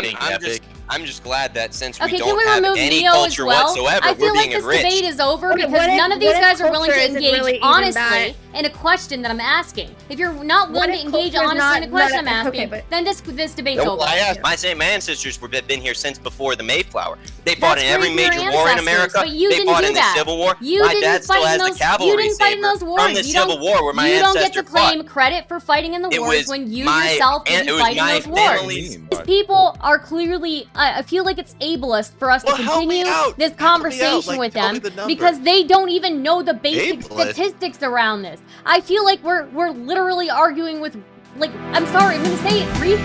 being epic. I'm just glad that since we Okay, can don't we have remove any Miyo culture as well? whatsoever, I feel we're like being this enriched. debate is over because what if- none of these what if guys are willing culture to isn't engage really even honestly that- in a question that I'm asking. If you're not willing to engage culture's honestly in a question I'm not- asking, okay, but- then this debate's No, over. well, I asked my ancestors were been here since before the Mayflower. They fought That's in every great for major your war in ancestors, America. but you they didn't fought do in the that. Civil War. You My didn't dad still fight in has those, the cavalry you didn't fight in saber those wars. from the Civil War where my you don't get ancestor to claim fought. credit for fighting in the It wars was when you my yourself aunt- didn't it was fight in my those wars. family's- These people are clearly, I feel like it's ableist for us to continue this conversation with them because they don't even know the basic statistics around this. I feel like we're literally arguing with, like, I'm sorry, I'm gonna say it, Reef.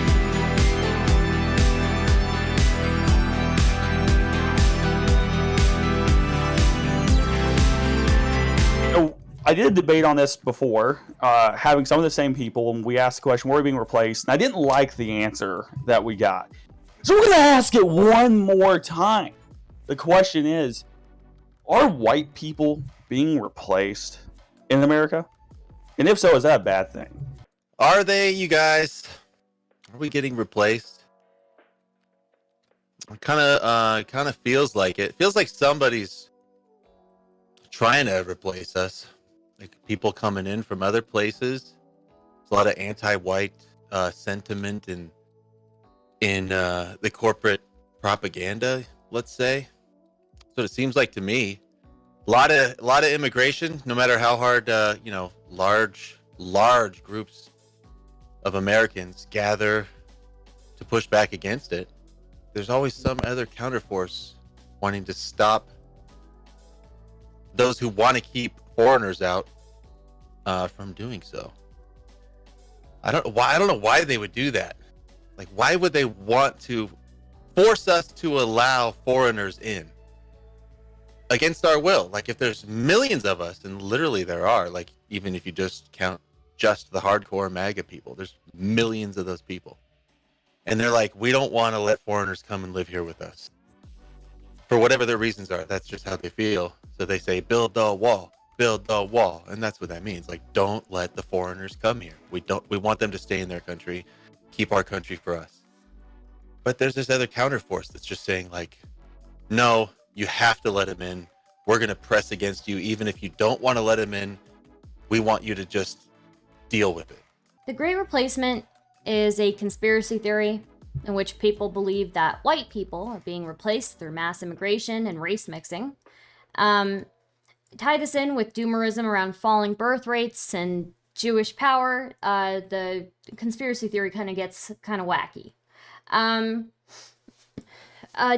So I did a debate on this before, having some of the same people, and we asked the question, were we being replaced? And I didn't like the answer that we got. So we're going to ask it one more time. The question is, are white people being replaced in America? And if so, is that a bad thing? Are they, you guys? Are we getting replaced? It kind of feels like it. Feels like somebody's trying to replace us. Like people coming in from other places. There's a lot of anti-white sentiment in the corporate propaganda, let's say. So it seems like to me. A lot of immigration, no matter how hard large groups of Americans gather to push back against it. There's always some other counterforce wanting to stop those who want to keep foreigners out from doing so. I don't know why they would do that. Like, why would they want to force us to allow foreigners in against our will? Like, if there's millions of us, and literally there are, like, even if you just count just the hardcore MAGA people, there's millions of those people. And they're like, we don't want to let foreigners come and live here with us. For whatever their reasons are, that's just how they feel. So they say, build the wall. And that's what that means. Like, don't let the foreigners come here. We want them to stay in their country, keep our country for us. But there's this other counterforce that's just saying, like, no, you have to let them in. We're going to press against you. Even if you don't want to let them in, we want you to just deal with it. The Great Replacement is a conspiracy theory in which people believe that white people are being replaced through mass immigration and race mixing. Tie this in with doomerism around falling birth rates and Jewish power. The conspiracy theory kind of gets kind of wacky.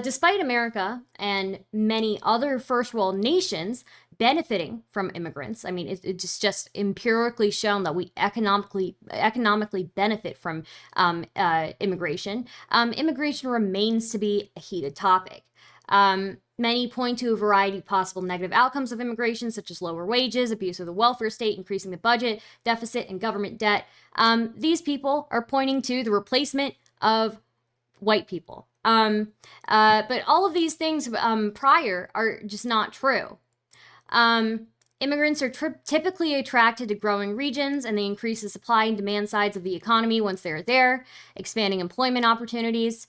Despite America and many other first world nations benefiting from immigrants, I mean, it's just empirically shown that we economically benefit from immigration. Immigration remains to be a heated topic. Many point to a variety of possible negative outcomes of immigration, such as lower wages, abuse of the welfare state, increasing the budget deficit, and government debt. These people are pointing to the replacement of white people. But all of these things prior are just not true. Immigrants are typically attracted to growing regions, and they increase the supply and demand sides of the economy once they're there, expanding employment opportunities.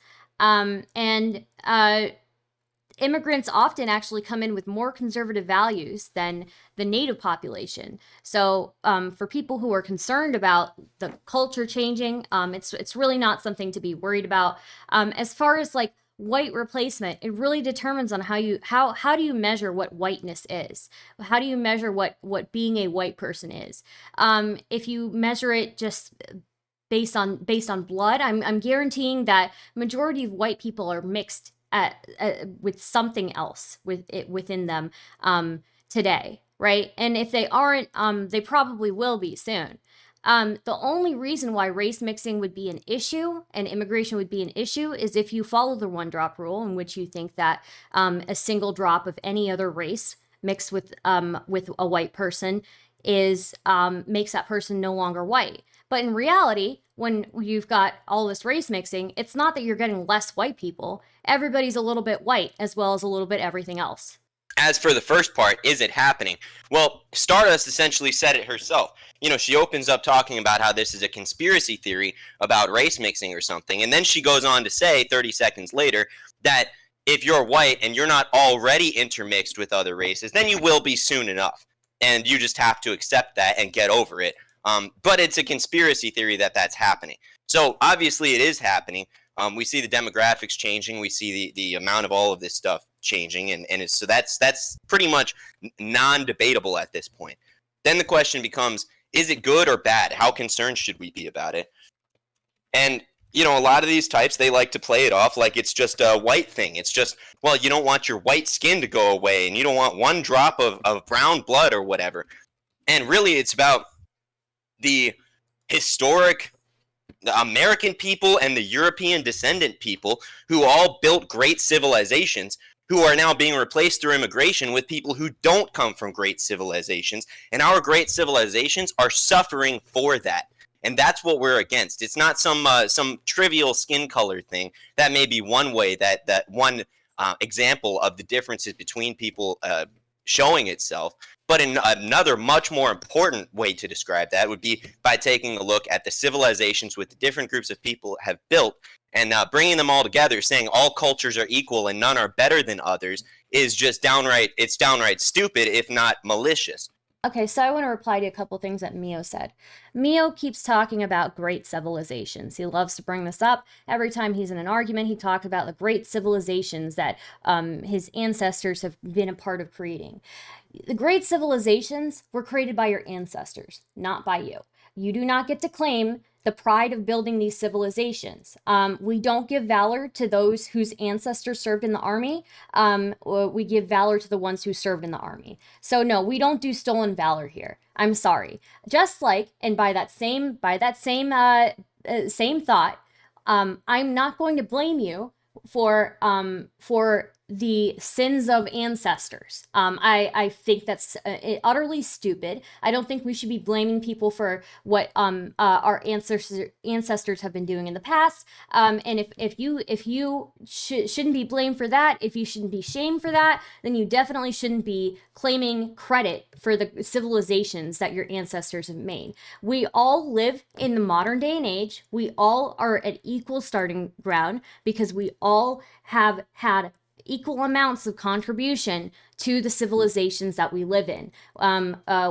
Immigrants often actually come in with more conservative values than the native population. So for people who are concerned about the culture changing, it's really not something to be worried about. As far as like white replacement, it really determines on how do you measure what whiteness is? How do you measure what being a white person is? If you measure it just based on blood, I'm guaranteeing that majority of white people are mixed with something else within them today, right? And if they aren't, they probably will be soon. The only reason why race mixing would be an issue and immigration would be an issue is if you follow the one drop rule, in which you think that a single drop of any other race mixed with a white person makes that person no longer white. But in reality, when you've got all this race mixing, it's not that you're getting less white people. Everybody's a little bit white as well as a little bit everything else. As for the first part, is it happening? Well, Stardust essentially said it herself. You know, she opens up talking about how this is a conspiracy theory about race mixing or something. And then she goes on to say 30 seconds later that if you're white and you're not already intermixed with other races, then you will be soon enough. And you just have to accept that and get over it. But it's a conspiracy theory that that's happening. So obviously it is happening. We see the demographics changing. We see the amount of all of this stuff changing. So that's pretty much non-debatable at this point. Then the question becomes, is it good or bad? How concerned should we be about it? And, you know, a lot of these types, they like to play it off like it's just a white thing. It's just, well, you don't want your white skin to go away and you don't want one drop of brown blood or whatever. And really it's about the historic the American people and the European descendant people who all built great civilizations who are now being replaced through immigration with people who don't come from great civilizations. And our great civilizations are suffering for that. And that's what we're against. It's not some trivial skin color thing. That may be one way that one example of the differences between people showing itself. But another much more important way to describe that would be by taking a look at the civilizations with the different groups of people have built and bringing them all together, saying all cultures are equal and none are better than others is just downright stupid, if not malicious. Okay, so I want to reply to a couple things that Miyo said. Miyo keeps talking about great civilizations. He loves to bring this up. Every time he's in an argument, he talks about the great civilizations that his ancestors have been a part of creating. The great civilizations were created by your ancestors, not by you. You do not get to claim the pride of building these civilizations. We don't give valor to those whose ancestors served in the army. We give valor to the ones who served in the army. So no, we don't do stolen valor here. I'm sorry. Just like, and by that same thought, I'm not going to blame you for the sins of ancestors. I think that's utterly stupid. I don't think we should be blaming people for what our ancestors have been doing in the past. And if you shouldn't be blamed for that, if you shouldn't be shamed for that, then you definitely shouldn't be claiming credit for the civilizations that your ancestors have made. We all live in the modern day and age. We all are at equal starting ground because we all have had equal amounts of contribution to the civilizations that we live in.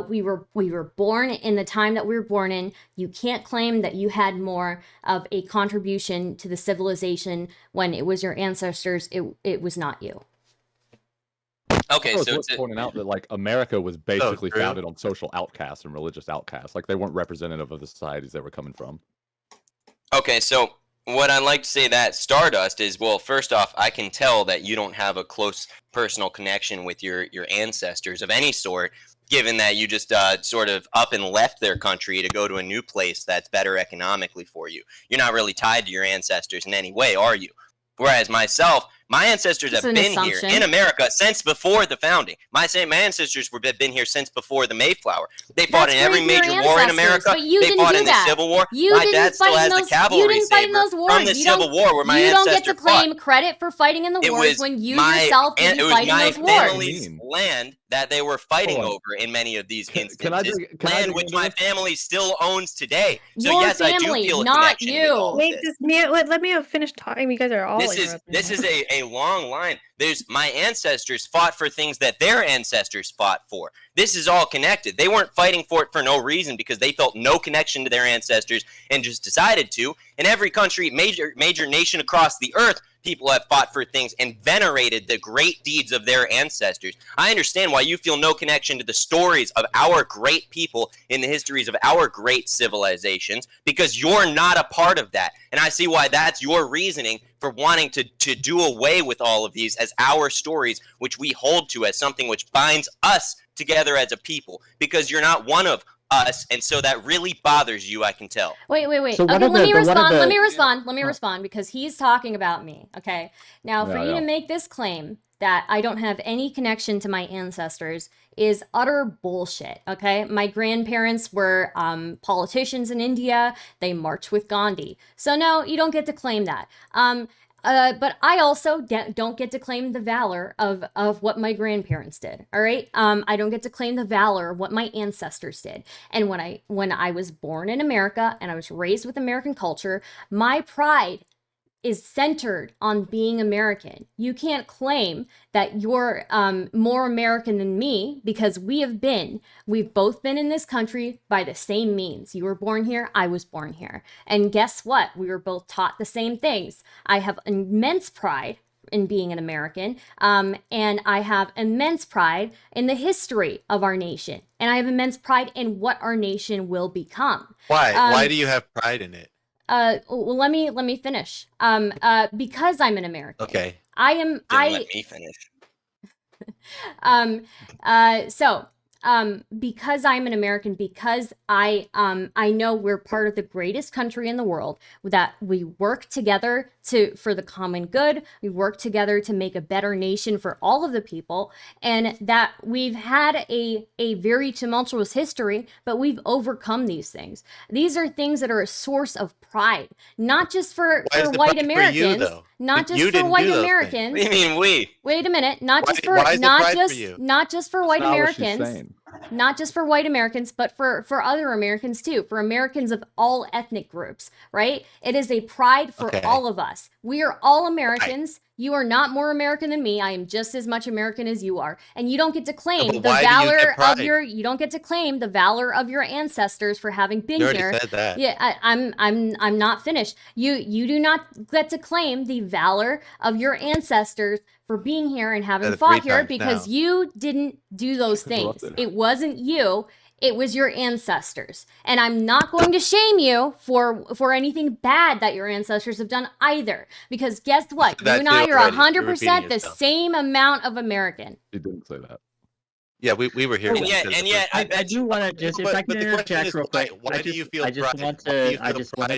We were born in the time that we were born in. You can't claim that you had more of a contribution to the civilization when it was your ancestors. It was not you. Okay, so it's pointing out that like America was basically founded on social outcasts and religious outcasts. Like they weren't representative of the societies they were coming from. Okay, so what I'd like to say that Stardust is, well, first off, I can tell that you don't have a close personal connection with your ancestors of any sort, given that you just sort of up and left their country to go to a new place that's better economically for you. You're not really tied to your ancestors in any way, are you? Whereas myself, my ancestors have been here in America since before the founding. My ancestors have been here since before the Mayflower. They fought in every major war in America. They fought in the Civil War. My dad still has the cavalry saber from the Civil War where my ancestors fought. You don't get to claim credit for fighting in the wars when you yourself didn't fight in those wars. It was my family's land that they were fighting over in many of these instances. Land which my family still owns today. So yes, I do feel a connection with all Wait, let me finish talking. You guys are all This is a long line. My ancestors fought for things that their ancestors fought for. This is all connected. They weren't fighting for it for no reason because they felt no connection to their ancestors and just decided to. In every country, major nation across the earth, people have fought for things and venerated the great deeds of their ancestors. I understand why you feel no connection to the stories of our great people in the histories of our great civilizations because you're not a part of that. And I see why that's your reasoning for wanting to do away with all of these as our stories, which we hold to as something which binds us together as a people, because you're not one of us, and so that really bothers you, I can tell. Wait. So okay, let me respond because he's talking about me, okay? Now, for you to make this claim that I don't have any connection to my ancestors is utter bullshit, okay? My grandparents were politicians in India. They marched with Gandhi. So no, you don't get to claim that. but I also don't get to claim the valor of what my grandparents did. All right. I don't get to claim the valor of what my ancestors did. And when I was born in America and I was raised with American culture, my pride is centered on being American. You can't claim that you're more American than me, because we've both been in this country by the same means. You were born here, I was born here. And guess what? We were both taught the same things. I have immense pride in being an American, and I have immense pride in the history of our nation. And I have immense pride in what our nation will become. Why do you have pride in it? Well, let me finish. Because I'm an American. Okay. Let me finish. Because I'm an American, because I know we're part of the greatest country in the world, that we work together for the common good, we work together to make a better nation for all of the people, and that we've had a very tumultuous history, but we've overcome these things. These are things that are a source of pride, not just for white Americans, not just for white Americans. What do you mean we? Wait a minute, not just for white Americans. Not just for white Americans, but for other Americans too, for Americans of all ethnic groups, right? It is a pride for all of us. We are all Americans. You are not more American than me. I am just as much American as you are. And you don't get to claim the valor of you don't get to claim the valor of your ancestors for having been here. You already said that. Yeah, I'm not finished. You do not get to claim the valor of your ancestors for being here and having fought here, because you didn't do those things. It wasn't you. It was your ancestors. And I'm not going to shame you for anything bad that your ancestors have done either. Because guess what? You and I are 100% the same amount of American. You didn't say that. Yeah, we were here. And yet, I do want to just, if I can interject real quick. Why do you feel pride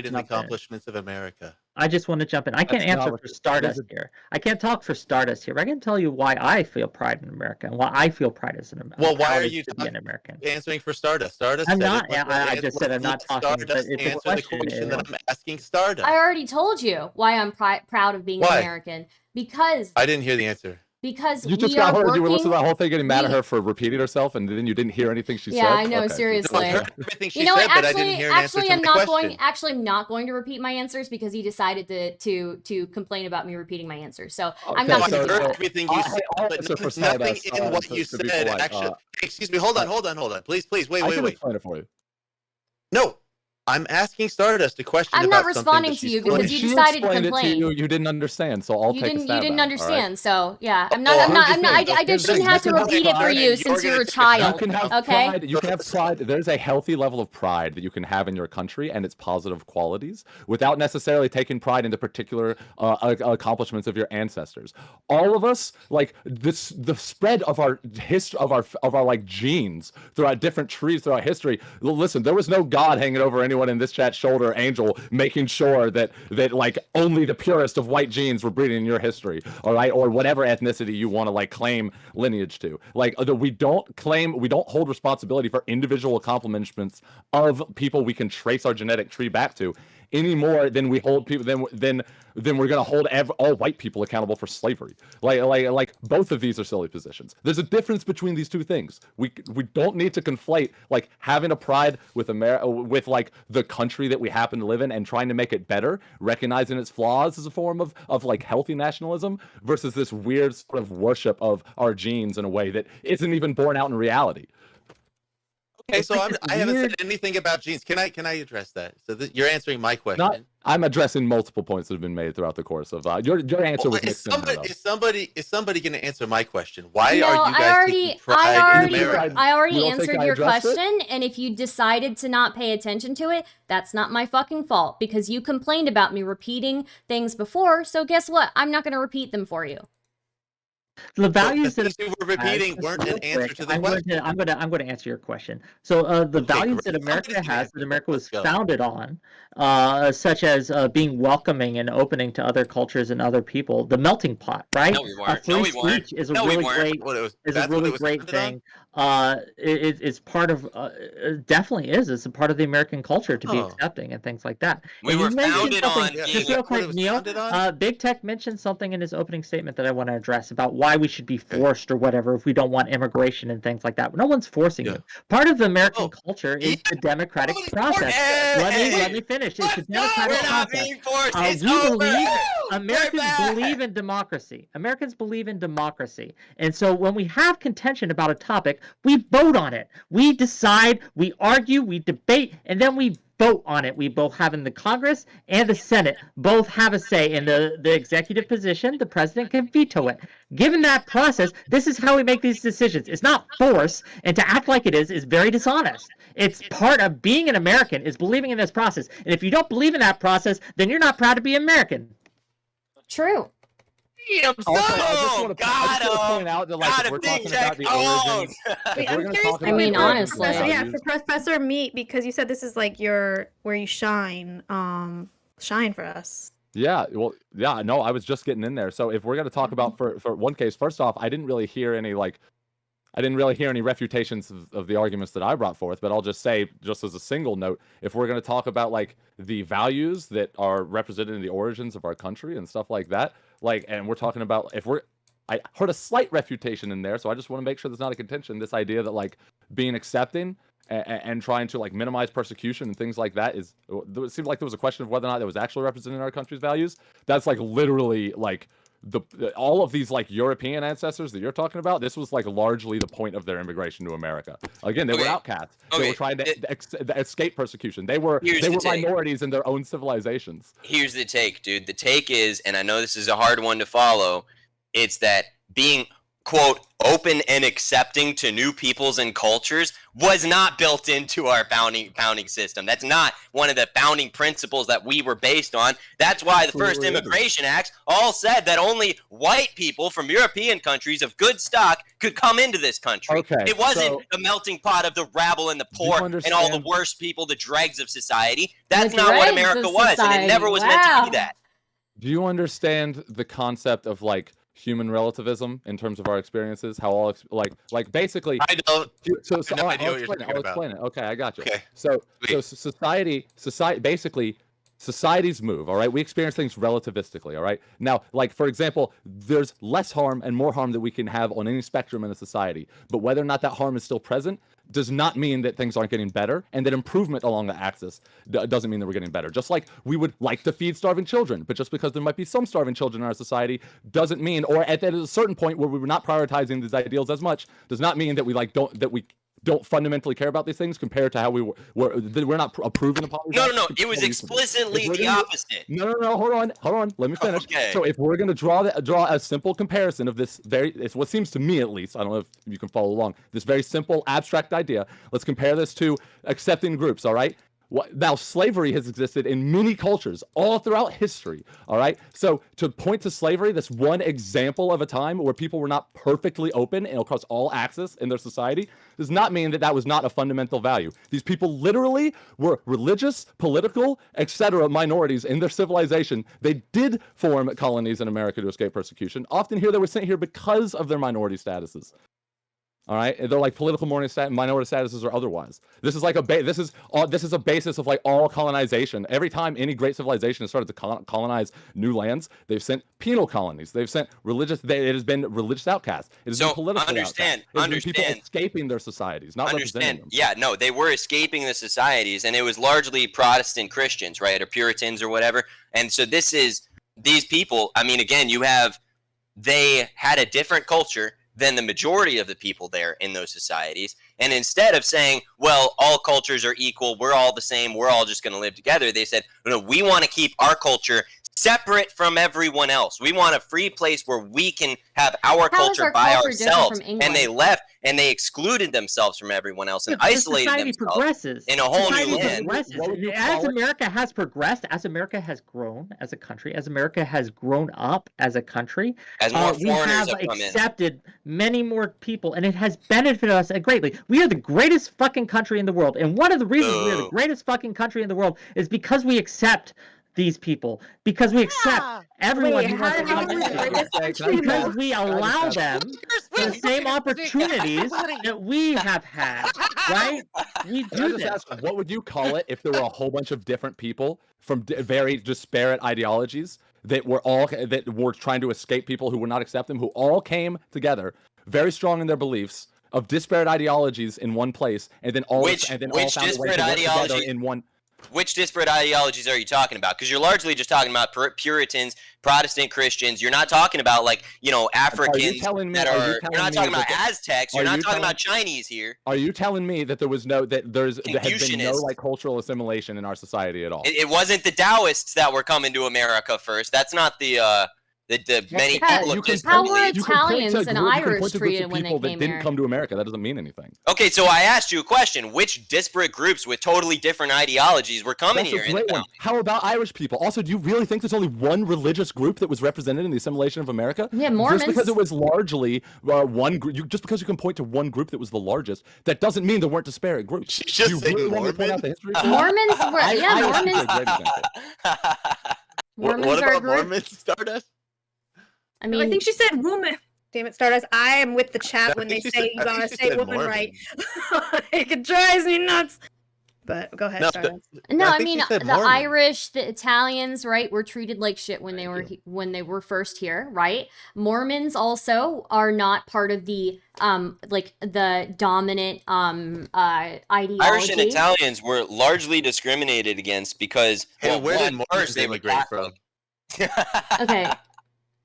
in the accomplishments of America? I just want to jump in. I can't answer for Stardust here. I can't talk for Stardust here, but I can tell you why I feel pride in America and why I feel pride as an American. Well, why are you an American? Answering for Stardust? Stardust. I'm not. I just said I'm not talking. But it's a question that I'm asking Stardust. I already told you why I'm proud of being an American. Because I didn't hear the answer. Because you just got her. You were listening to that whole thing, getting mad at her for repeating herself, and then you didn't hear anything she said. Yeah, I know. Seriously. Everything she said, but I didn't hear an answer to the question. Actually, I'm not going to repeat my answers because he decided to complain about me repeating my ansers. So I'm not going to do that. Everything you said, but nothing in what you said actually. Excuse me. Hold on. Please. Wait. I can explain it for you. No. I'm asking Stardust a question. I'm not responding to you because you decided to complain. You didn't understand, so I'll take a stab. You didn't understand, so yeah. I just shouldn't have to repeat it for you since you're a child. You can have pride. You can have pride. There's a healthy level of pride that you can have in your country and its positive qualities, without necessarily taking pride in the particular accomplishments of your ancestors. All of us, like this, the spread of our history, of our like genes throughout different trees throughout history. Listen, there was no God hanging over anyone in this chat's shoulder, angel, making sure that like only the purest of white genes were breeding in your history, all right, or whatever ethnicity you want to like claim lineage to. Like we don't hold responsibility for individual accomplishments of people we can trace our genetic tree back to any more than we hold people then we're going to hold all white people accountable for slavery. Like both of these are silly positions. There's a difference between these two things. We don't need to conflate like having a pride with America, with like the country that we happen to live in and trying to make it better, recognizing its flaws as a form of like healthy nationalism, versus this weird sort of worship of our genes in a way that isn't even borne out in reality. Okay, so I haven't said anything about genes. Can I address that? So you're answering my question. I'm addressing multiple points that have been made throughout the course of your answer. Was is somebody going to answer my question? Why are you guys taking pride in America? I already answered your question, and if you decided to not pay attention to it, that's not my fucking fault, because you complained about me repeating things before. So guess what? I'm not going to repeat them for you. The values the that things you were repeating weren't an answer to the I'm question. going to answer your question. So the Okay, values great. that America has, that America Let's was go. founded on, such as being welcoming and opening to other cultures and other people, the melting pot, right? No, we weren't. Free No, we weren't. speech is a No, we really weren't. great That's what it was great founded on? thing. It's part of it definitely is. It's a part of the American culture to be Oh. accepting and things like that. We And were you mentioned founded something, on Yeah, just being real that's what it quick, was Neil. founded on? Big Tech mentioned something in his opening statement that I want to address about why we should be forced or whatever if we don't want immigration and things like that. No one's forcing Yeah. you. Part of the American Oh, culture is yeah. the democratic Oh, process. Let me finish. It's the democratic We're not process. being forced. It's We over. believe We're Americans back. believe in democracy. Americans believe in democracy. And so when we have contention about a topic, we vote on it. We decide, we argue, we debate, and then we vote on it. We both have in the Congress and the Senate both have a say in the executive position. The president can veto it. Given that process, this is how we make these decisions. It's not force, and to act like it is very dishonest. It's part of being an American is believing in this process. And if you don't believe in that process, then you're not proud to be American. True. Also, I just want to point out that, like, if we're talking about the origins, Wait, if we're I'm going to curious. talk I about mean, the honestly. origins of Professor, yeah, values- for Professor Meat, because you said this is like where you shine for us. Yeah, well, yeah, no, I was just getting in there. So if we're going to talk about for one case, first off, I didn't really hear any refutations of the arguments that I brought forth, but I'll just say, just as a single note, if we're going to talk about like the values that are represented in the origins of our country and stuff like that, like, and we're talking about I heard a slight refutation in there, so I just want to make sure there's not a contention. This idea that like being accepting and trying to like minimize persecution and things like that it seemed like there was a question of whether or not that was actually representing our country's values. That's like literally like all of these like European ancestors that you're talking about. This was like largely the point of their immigration to America. Again, they were outcasts. They were trying to escape persecution. They were minorities in their own civilizations. Here's the take, dude. The take is, and I know this is a hard one to follow, it's that being, quote, open and accepting to new peoples and cultures was not built into our founding system. That's not one of the founding principles that we were based on. That's why the first immigration acts all said that only white people from European countries of good stock could come into this country. Okay, it wasn't a melting pot of the rabble and the poor and all the worst people, the dregs of society. That's not what America was, and it never was meant to be that. Do you understand the concept of like human relativism in terms of our experiences? How all like basically. I don't. So I have no all right, idea I'll what you're explain it. talking I'll explain it. Okay, I got you. Okay. So Sweet. society basically. Societies move, all right? We experience things relativistically, all right? Now, like, for example, there's less harm and more harm that we can have on any spectrum in a society. But whether or not that harm is still present does not mean that things aren't getting better, and that improvement along the axis doesn't mean that we're getting better. Just like we would like to feed starving children, but just because there might be some starving children in our society doesn't mean, or at a certain point where we were not prioritizing these ideals as much, does not mean that we don't fundamentally care about these things compared to how we're not approving of policies. No. It was explicitly the opposite. No. Hold on. Let me finish. Okay. So if we're going to draw a simple comparison of this it's what seems to me at least, I don't know if you can follow along, this very simple abstract idea, let's compare this to accepting groups, all right? Now, slavery has existed in many cultures all throughout history, all right? So to point to slavery, this one example of a time where people were not perfectly open and across all axes in their society, does not mean that that was not a fundamental value. These people literally were religious, political, etc. minorities in their civilization. They did form colonies in America to escape persecution. Often here they were sent here because of their minority statuses. All right, they're like political minority statuses or otherwise. This is like this is a basis of like all colonization. Every time any great civilization has started to colonize new lands, they've sent penal colonies. They've sent religious. It has been religious outcasts. It has been political outcasts. It has been people escaping their societies, not representing them. Yeah, no, they were escaping the societies, and it was largely Protestant Christians, right, or Puritans or whatever. And so these people. I mean, again, they had a different culture than the majority of the people there in those societies. And instead of saying, well, all cultures are equal, we're all the same, we're all just going to live together, they said, no, we want to keep our culture separate from everyone else. We want a free place where we can have our culture by ourselves. And they left, and they excluded themselves from everyone else and Yeah, because isolated society themselves progresses. in a whole Society new land. progresses. What would you As call it? America has progressed, as America has grown as a country, as America has grown up as a country, As more we foreigners have have come in. accepted many more people, and it has benefited us greatly. We are the greatest fucking country in the world, and one of the reasons we are the Boo. greatest fucking country in the world is because we accept these people, because we accept everyone Wait, who how- wants to how come are we in the here, greatest country in the because world? we allow them the same opportunities that we have had, right? We Can I do just this. ask, what would you call it if there were a whole bunch of different people from very disparate ideologies that were trying to escape people who would not accept them, who all came together, very strong in their beliefs, of disparate ideologies in one place, and then all Which found a way disparate to work together ideology- in one. Which disparate ideologies are you talking about? Because you're largely just talking about Puritans, Protestant Christians. You're not talking about, like, you know, Africans telling me- that are you are. You're telling not me talking that about Aztecs. You're are not you talking telling- about Chinese here. Are you telling me that there has been no Confucianist. like cultural assimilation in our society at all? It wasn't the Taoists that were coming to America first. That's not the many How- people you of can- disparate how were beliefs. You can point Italians to and you can Irish point to groups treated of when they people that came didn't here? come to America. That doesn't mean anything. Okay, so I asked you a question. Which disparate groups with totally different ideologies were coming That's here? a in the great one. town? How about Irish people? Also, do you really think there's only one religious group that was represented in the assimilation of America? Yeah, Mormons. Just because it was largely one group, just because you can point to one group that was the largest, that doesn't mean there weren't disparate groups. She just Do you said really want me to point out Mormon? the history? Mormons were Irish Mormons. people are a great example. Mormons what are a about group. Mormons, Stardust? I mean, I think she said woman. Damn it, Stardust. I am with the chat when they think she say said- you I gotta think she say said woman Mormon. right. It drives me nuts. But go ahead, No, Stardust. no, I I think mean she said the Mormon. Irish, the Italians, right, were treated like shit when they were when they were first here, right? Mormons also are not part of the like the dominant ideology. Irish and Italians were largely discriminated against because Hey, well, where did one, Mormons first they were immigrate from? Catholic. Okay.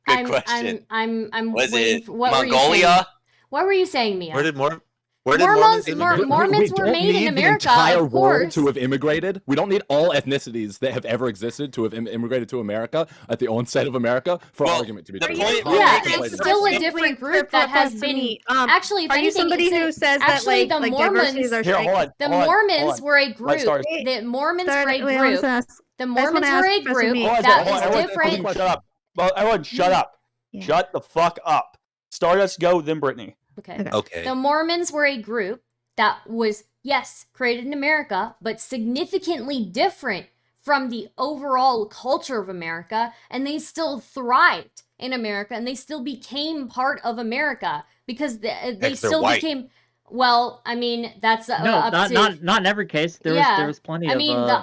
Good question. I'm Was waiting it for- what were you saying? Mongolia? What were you saying, Mia? Where did Mormons Mormons- immigrate? Mormons We were don't made in need America, the entire of world course. to have immigrated. We don't need all ethnicities that have ever existed to have immigrated to America at the onset of America for Well, argument to be the true. point- Yeah, Completely it's still a Simply different for group that has Professor been. Meat, Actually, if are you anything, somebody it's who says that actually the like Mormons. diversities are Here, hold on. The hold on, Mormons hold on. were a Right, group. Stars. The Mormons were a Wait, I group. wanna ask- The I just wanna Mormons ask were a Professor group Meat. Hold on, that hold on, was everyone, different. Shut up. Well, everyone, shut up. Yeah. Shut the fuck up. Stardust, go, then Brittany. Okay. Okay. The Mormons were a group that was, yes, created in America, but significantly different from the overall culture of America, and they still thrived in America, and they still became part of America because they they're still white. became. Well, I mean, that's No, up to. not in every case. There Yeah. was plenty I of. mean, the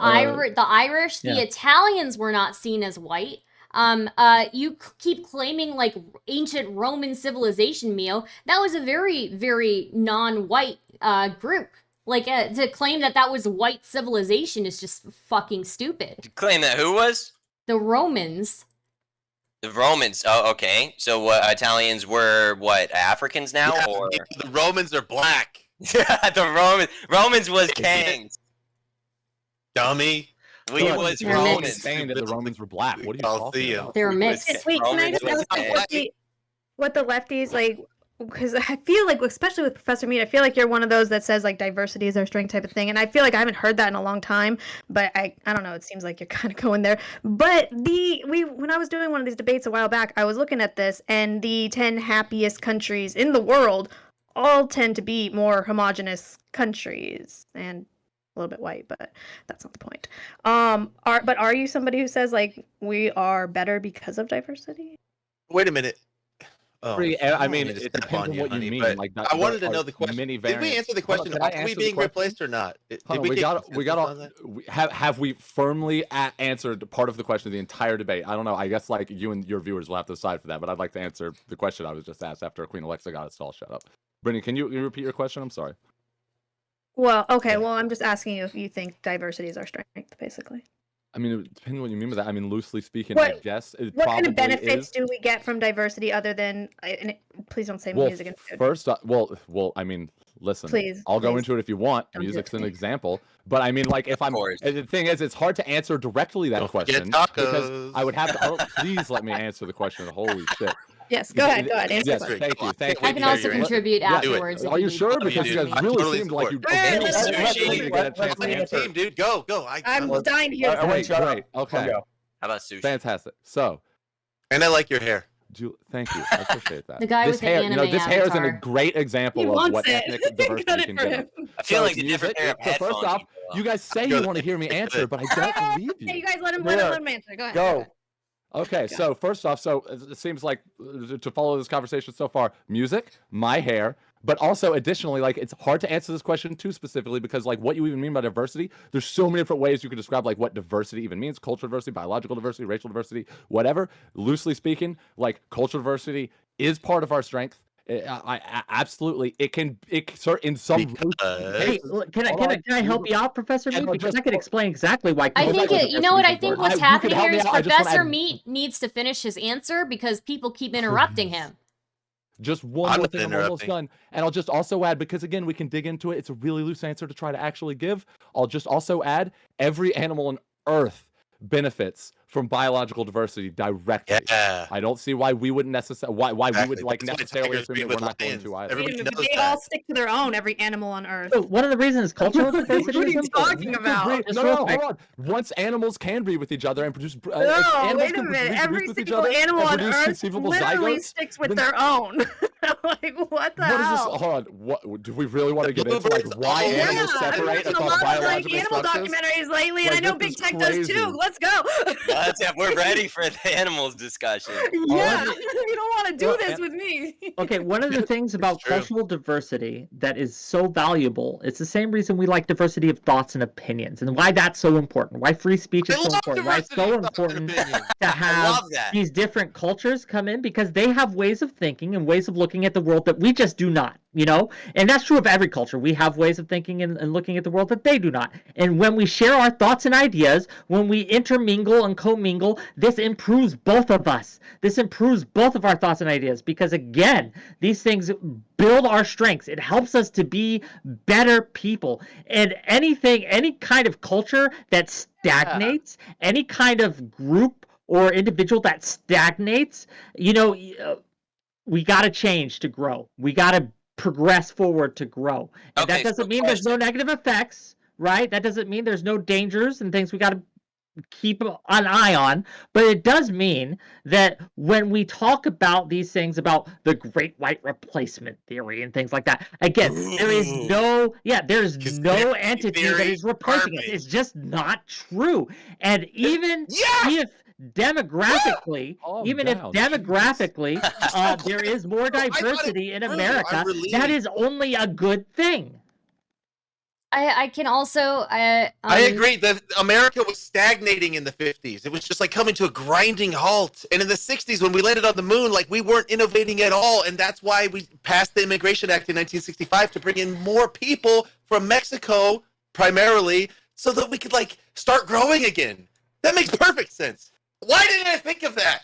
Irish, the yeah. Italians were not seen as white. You keep claiming like ancient Roman civilization, Mio. That was a very, very non-white group. Like to claim that was white civilization is just fucking stupid. You claim that who was? The Romans. The Romans. Oh, okay. So what? Italians were what? Africans now, Yeah, or the Romans are black. the Romans was kings. Dummy. We Look, was They're Romans mixed. saying that the Romans were black. What are you I'll talking see 'em. about? They were We was mixed. Wait, can I Romans just was ask kings. what the lefties like? Because I feel like, especially with Professor Meat, I feel like you're one of those that says like diversity is our strength type of thing, and I feel like I haven't heard that in a long time. But I don't know. It seems like you're kind of going there. But when I was doing one of these debates a while back, I was looking at this, and the 10 happiest countries in the world all tend to be more homogenous countries and a little bit white, but that's not the point. Are you somebody who says like we are better because of diversity? Wait a minute. Oh, I mean, don't to it step depends on what honey, you mean. but Like, I wanted to there know are the question. many Did we variants. answer the Hold on, question? can I Are we answer the being question? replaced or not? Did Hold on, we we get got consensus on that? have we firmly answered part of the question of the entire debate? I don't know. I guess like you and your viewers will have to decide for that, but I'd like to answer the question I was just asked after Queen Alexa got us all shut up. Brittany, can you repeat your question? I'm sorry. Well, okay. Yeah. Well, I'm just asking you if you think diversity is our strength, basically. I mean, it depends on what you mean by that. I mean, loosely speaking, I What- guess it What probably kind of benefits is. do we get from diversity other than? Please don't say Well, music and food. first, I mean, listen. Please, I'll go please. into it if you want. Don't do Music's it. an example, but I mean, like, if I'm course. the thing is, it's hard to answer directly that Don't forget question because tacos. I would have to. Oh, please let me answer the question. Holy shit! Yes, go ahead. Answer the Yes, question. thank you. Thank you. I can also contribute Yeah. afterwards. if Are you need sure? to. Because you guys I really totally seemed like you. support. Hey, Okay, let's get a chance to let me answer. Team, dude, go. I'm dying to hear Everyone this. shut up. Great. Okay. Go. How about sushi? Fantastic. So, And I like your hair. thank you. I appreciate that. The guy this with the hair, anime this hair is a avatar. great He example of wants what it. ethnic Cut diversity it can for give. him. I feel So like the different pair of so headphones. first off, you guys say you want to hear me answer, but I don't believe Hey, you you. guys let him answer. Go ahead. Go. Okay, so first off, it seems like to follow this conversation so far, music, my hair, but also additionally, like it's hard to answer this question too specifically because like what you even mean by diversity, there's so many different ways you could describe like what diversity even means, cultural diversity, biological diversity, racial diversity, whatever. Loosely speaking, like cultural diversity is part of our strength. I absolutely it can in some Uh, Can I help you out, Professor And Meat? I'll Because just- I could explain exactly why. I think cultural you know what I diversity is think what's important. You could happening help here me is out. I just wanna Professor add- Meat needs to finish his answer because people keep interrupting him. Just one I'm more not thing, I'm almost interrupting. done. And I'll just also add, because again, we can dig into it. It's a really loose answer to try to actually give. I'll just also add every animal on Earth benefits from biological diversity directly. Yeah. I don't see why we wouldn't necessarily why we Exactly. would like That's why necessarily tigers assume breed that we're with not going lions. to either. Everybody Wait a minute, knows they that. all stick to their own, every animal on Earth. So one of the reasons cultural What diversity are is you important. talking You could about? breed- Just no, real no, quick. hold on. Once animals can breed with each other and produce, No, animals wait a can minute. reproduce Every with each single other animal and on produce Earth conceivable literally zygotes, sticks with then- their own. Like, what the What is this? hell? Hold on. What do we really want to The get into? Like bluebirds why all- Yeah, animals I've been separate watching a across lot of like biological animal structures? documentaries lately, and Like, I know this Big is Tech does crazy. too. Let's go. we're ready for the animals discussion. Yeah, you don't want to do Well, this and- with me. Okay, one of the things about true. cultural diversity that is so valuable, it's the same reason we like diversity of thoughts and opinions, and why that's so important, why free speech I is so love important, why it's diversity so of thoughts and important opinions. to I have love that. these different cultures come in because they have ways of thinking and ways of looking at the world that we just do not, you know? And that's true of every culture. We have ways of thinking and looking at the world that they do not. And when we share our thoughts and ideas, when we intermingle and commingle, this improves both of us. This improves both of our thoughts and ideas because, again, these things build our strengths. It helps us to be better people. And any kind of culture that stagnates, any kind of group or individual that stagnates, you know, we got to change to grow. We got to progress forward to grow. And Okay, that doesn't so mean there's no negative effects, right? That doesn't mean there's no dangers and things we got to keep an eye on, but it does mean that when we talk about these things about the great white replacement theory and things like that, again, there's no Conspiracy entity that theory is replacing us. garbage. It's just not true. And even Yeah! if demographically, Calm even if down, demographically there is more got it diversity in through. America, I'm relieved. that is only a good thing. I can also I agree that America was stagnating in the 50s. It was just like coming to a grinding halt. And in the 60s, when we landed on the moon, like we weren't innovating at all. And that's why we passed the Immigration Act in 1965 to bring in more people from Mexico, primarily, so that we could like start growing again. That makes perfect sense. Why didn't I think of that?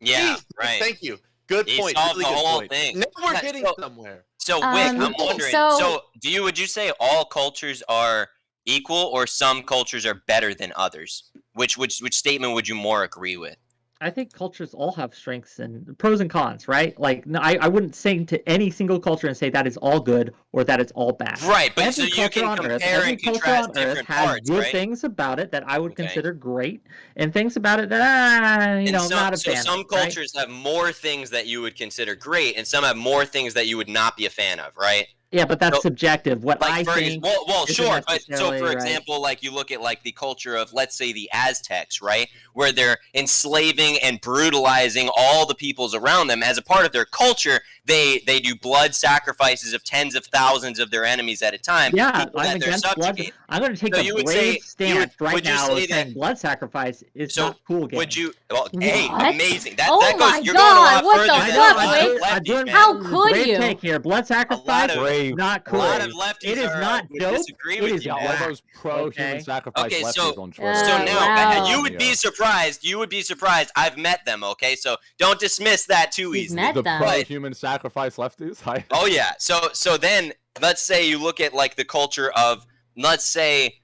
Yeah, Jeez, right. Thank you. Good He point. solved Really the good whole point. thing. Now we're Yeah, getting so- somewhere. So, Wick, I'm wondering. so- Would you say all cultures are equal, or some cultures are better than others? Which statement would you more agree with? I think cultures all have strengths and pros and cons, right? Like, no, I wouldn't say to any single culture and say that is all good or that it's all bad. Right, but Every so you culture can on Earth, compare every and culture contrast on Earth different has parts, good right? things about it that I would Okay. consider great, and things about it that And not a so fan some of. Right? cultures have more things that you would consider great, and some have more things that you would not be a fan of, right? Yeah, but that's So- subjective. What I Like, think. well, isn't sure, but so necessarily for right. example, like you look at like the culture of, let's say, the Aztecs, right, where they're enslaving and brutalizing all the peoples around them as a part of their culture. They do blood sacrifices of tens of thousands of their enemies at a time. Yeah, people I'm that they're against blood. subjugating. I'm going to take So a you would brave say- stance right would you now say of saying that- blood sacrifice is So not cool game. would you? Well, hey, What? amazing! That Oh that my goes. You're God, going a lot what further the than I a fuck, lot Wick? of I'm lefties, doing man. How could brave you? take here. Blood sacrifice, lot of- Brave. not A cool. lot of lefties It is not would dope. disagree It with is you. Yeah, man. all those pro-human Okay. sacrifice Okay, lefties so- on Twitter. So Oh, now, wow. you would be surprised. You would be surprised. I've met them. Okay, so don't dismiss that too You've easily. met the them. pro-human sacrifice lefties. Oh yeah. So then let's say you look at like the culture of, let's say,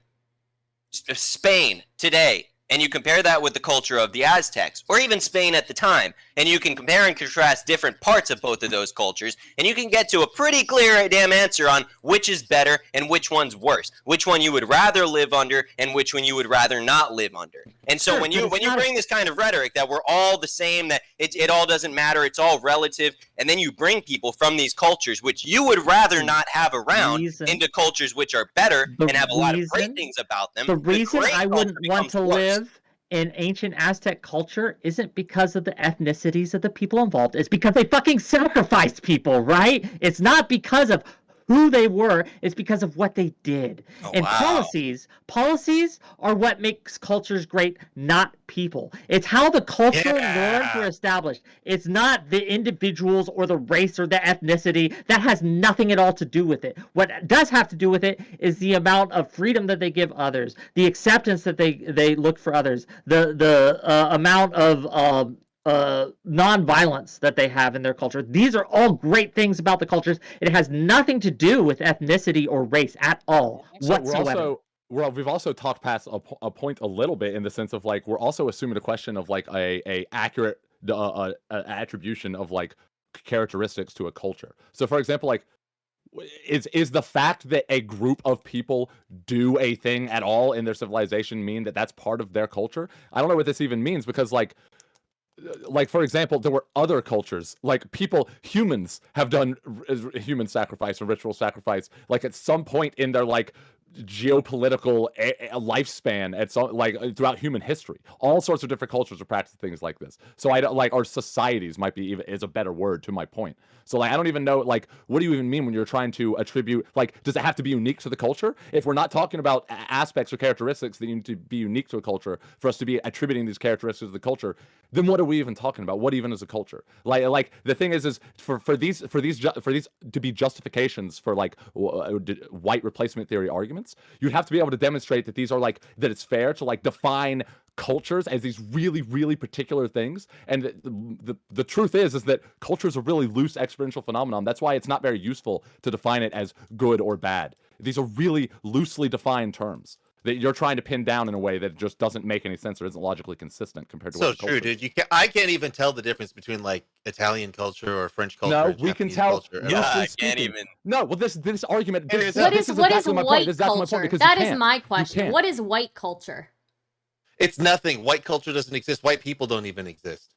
Spain today. and you compare that with the culture of the Aztecs, or even Spain at the time, and you can compare and contrast different parts of both of those cultures, and you can get to a pretty clear damn answer on which is better and which one's worse, which one you would rather live under and which one you would rather not live under. And so Sure, when but you it's not- bring this kind of rhetoric that we're all the same, that it all doesn't matter, it's all relative, and then you bring people from these cultures which you would rather not have around reason- into cultures which are better The and have a lot of great reason- things about them, The reason great I culture wouldn't want becomes to worse. live in ancient Aztec culture isn't because of the ethnicities of the people involved. It's because they fucking sacrificed people, right? It's not because of who they were, it's because of what they did. Oh, And wow. policies are what makes cultures great, not people. It's how the cultural norms were established. It's not the individuals or the race or the ethnicity. That has nothing at all to do with it. What does have to do with it is the amount of freedom that they give others, the acceptance that they look for others, the amount of non-violence that they have in their culture. These are all great things about the cultures. It has nothing to do with ethnicity or race at all whatsoever. We've also talked past a point a little bit in the sense of like we're also assuming a question of like a accurate attribution of like characteristics to a culture. So for example, like is the fact that a group of people do a thing at all in their civilization mean that that's part of their culture? I don't know what this even means, because like for example, there were other cultures, like humans have done human sacrifice and ritual sacrifice, like at some point in their like geopolitical lifespan, at some like throughout human history. All sorts of different cultures are practicing things like this. So I don't like, our societies might be even is a better word to my point. So like I don't even know, like, what do you even mean when you're trying to attribute, like, does it have to be unique to the culture? If we're not talking about aspects or characteristics that need to be unique to a culture for us to be attributing these characteristics to the culture, then what are we even talking about? What even is a culture? Like the thing is for these to be justifications for like white replacement theory arguments, you'd have to be able to demonstrate that these are like, that it's fair to like define cultures as these really, really particular things. And the truth is that culture is a really loose exponential phenomenon. That's why it's not very useful to define it as good or bad. These are really loosely defined terms that you're trying to pin down in a way that just doesn't make any sense or isn't logically consistent compared to So what true, dude. I can't even tell the difference between like Italian culture or French culture. No, and we can Japanese tell. culture. Yeah, loosely I speaking. can't even. No, well, this argument. What This is- is what is exactly my point. white This is exactly my point, culture? because That you is can't. my You question. can't. What is white culture? It's nothing. White culture doesn't exist. White people don't even exist.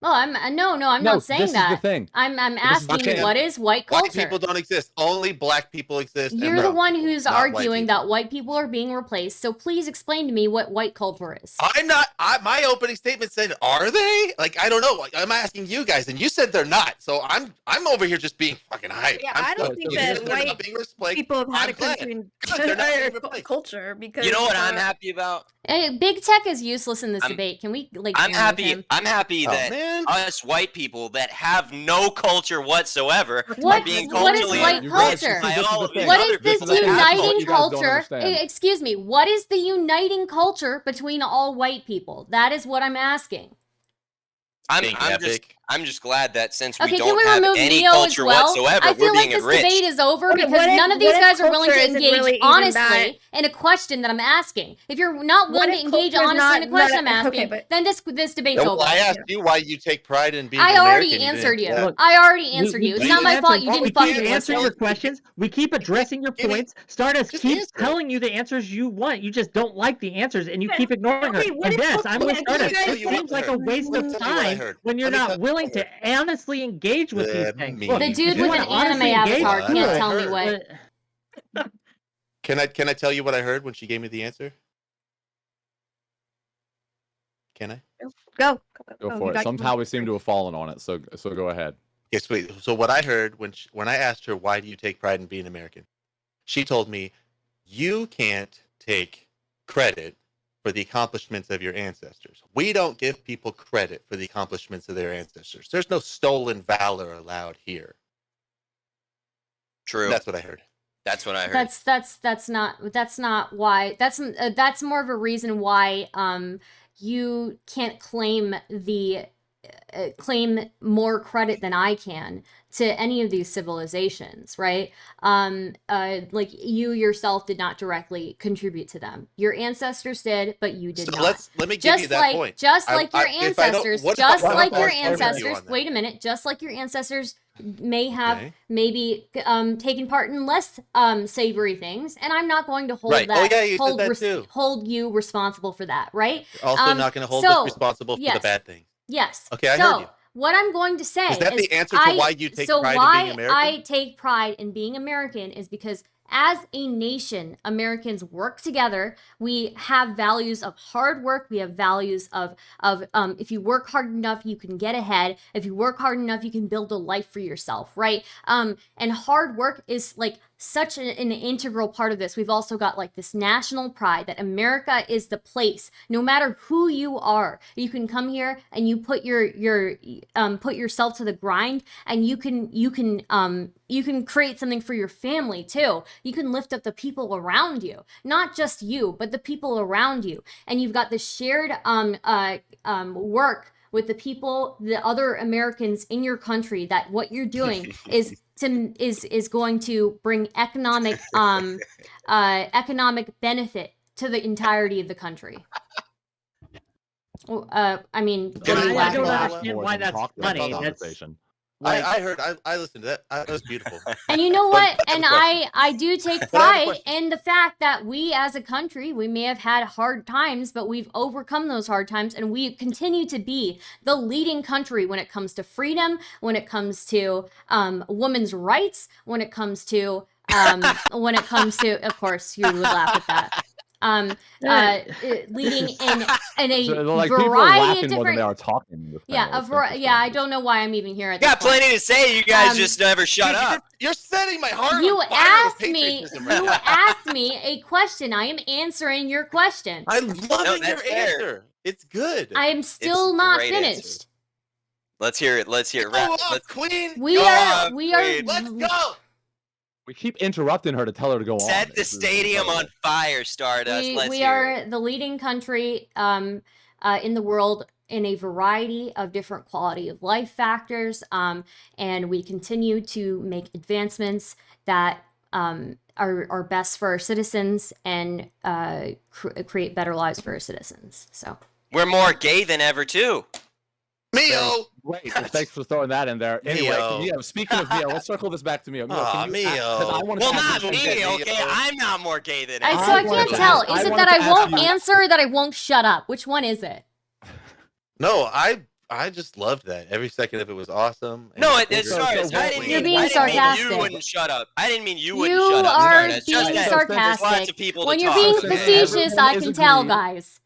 Oh, I'm no, I'm No, not saying this that. is the thing. I'm is asking okay. what is white White culture? people don't exist. Only black people exist. and You're the brown one people, who's not white arguing people. that white people are being replaced. So please explain to me what white culture is. I'm not. My opening statement said, "Are they?" Like, I don't know. I'm asking you guys, and you said they're not. So I'm over here just being fucking hyped. Yeah, I'm I don't so- think so that because they're not white being replaced, People have had I'm a glad. country and Good, they're not being or replaced. culture because You know what I'm happy about? Hey, big tech is useless in this I'm- debate. Can we like? I'm remove happy. him? I'm happy Oh, that man. us white people that have no culture whatsoever What- are being what is culturally white enriched culture? by This is all the of these thing. What other is this people that have uniting culture. You guys don't culture? understand. Excuse me. What is the uniting culture between all white people? That is what I'm asking. Being epic. I'm just glad that since we Okay, can don't we have remove any Neo as culture well? whatsoever, I we're feel like being this debate enriched. is over What- because what if- none of these what if guys are willing culture to isn't engage really even honestly in a question that I'm asking. If you're not What willing to if engage culture is honestly in a not- question not- I'm okay, asking, but- then this debate's Well, over. I asked you why you take pride in being I American. already didn't answered you. answer. Look, I already answered we- you. It's we not my answered- fault you oh, didn't we fucking can't keep answer. answering your questions. We keep addressing your Give me- points. Stardust just keeps answer it. telling you the answers you want. You just don't like the answers, and you keep ignoring okay, her. what And if yes, culture- I'm with let me Stardust. tell It you what seems I like a heard. waste Let me of tell you what I time heard. when you're Let me not tell you willing what I to honestly engage with these Let things. me- Look, The If dude you with wanna an anime honestly engage, avatar cool. can't tell me Heard. what. but- Can I tell you what I heard when she gave me the answer? Can I? Go Go Oh, for you it. got- Somehow we seem to have fallen on it. So go ahead. Yes, wait. So what I heard when I asked her, why do you take pride in being American? She told me, you can't take credit for the accomplishments of your ancestors. We don't give people credit for the accomplishments of their ancestors. There's no stolen valor allowed here. True. That's what I heard. That's what I heard. That's not why. That's more of a reason why you can't claim the claim more credit than I can to any of these civilizations, right? Like you yourself did not directly contribute to them. Your ancestors did, but you did So not. let me give you that point. Just I- like your if I don't- ancestors, what if I just don't like your argue with you ancestors. on that? Wait a minute. Just like your ancestors may have Okay. maybe taken part in less savory things, and I'm not going to hold Right. that. Oh, yeah, you said that too. Hold you responsible for that, right? Also not going to hold so, us responsible for yes. the bad things. Yes. Okay, I so, heard you. what I'm going to say Is that the answer to why you take pride in being American? I take pride in being American is because as a nation, Americans work together. We have values of hard work. We have values of if you work hard enough, you can get ahead. If you work hard enough, you can build a life for yourself, right? And hard work is like such an integral part of this. We've also got like this national pride that America is the place. No matter who you are, you can come here and you put put yourself to the grind, and you can create something for your family too. You can lift up the people around you, not just you, but the people around you. And you've got this shared work with the people, the other Americans in your country, that what you're doing is going to bring economic benefit to the entirety of the country. I mean, Can what are you I I don't laughing at? understand why that's funny. That's like, I heard. I listened to that. That was beautiful. And you know what? But I have And a question. I do take But I have a pride question. in the fact that we as a country, we may have had hard times, but we've overcome those hard times, and we continue to be the leading country when it comes to freedom, when it comes to women's rights, when it comes to of course you would laugh at that. Leading in a So, like, people are variety laughing of more than different they are talking. in this yeah, panel. a It's variety. Yeah, I interesting. don't know why I'm even here at this Got point. plenty to say. You guys just never shut Dude, up. You're setting my heart You on fire with asked me. patriotism right You now. asked me a question. I am answering your question. I'm loving your that's fair. answer. It's good. I am still It's a not great answer. finished. Let's hear it. Let's hear it. Go off, Let's Queen. We Go are. on, We are. Queen. Let's go. We keep interrupting her to tell her to go on. set the This is stadium on incredible. fire, Stardust. We, Let's we hear are it. the leading country in the world in a variety of different quality of life factors, and we continue to make advancements that are best for our citizens and create better lives for our citizens. So We're more gay than ever, too. Mio. Great. Well, thanks for throwing that in there. Anyway, Mio. Speaking of Mio, let's circle this back to Mio. Aw, can you ask- Mio. 'cause I wanted to Well, ask not you- me, Mio. okay? I'm not more gay than so I ever. can't wanted to tell. ask- Is I it wanted that I to ask won't you- answer, or that I won't shut up? Which one is it? No, I just loved that. Every second of it was awesome. No, And it's So- Stardust. so I what- didn't You're mean, being I didn't mean sarcastic. you wouldn't shut up. I didn't mean you You wouldn't shut up, are Stardust. Just being that sarcastic. there's lots of people When to you're talk being to. facetious, Everyone I is can tell, agreed. guys.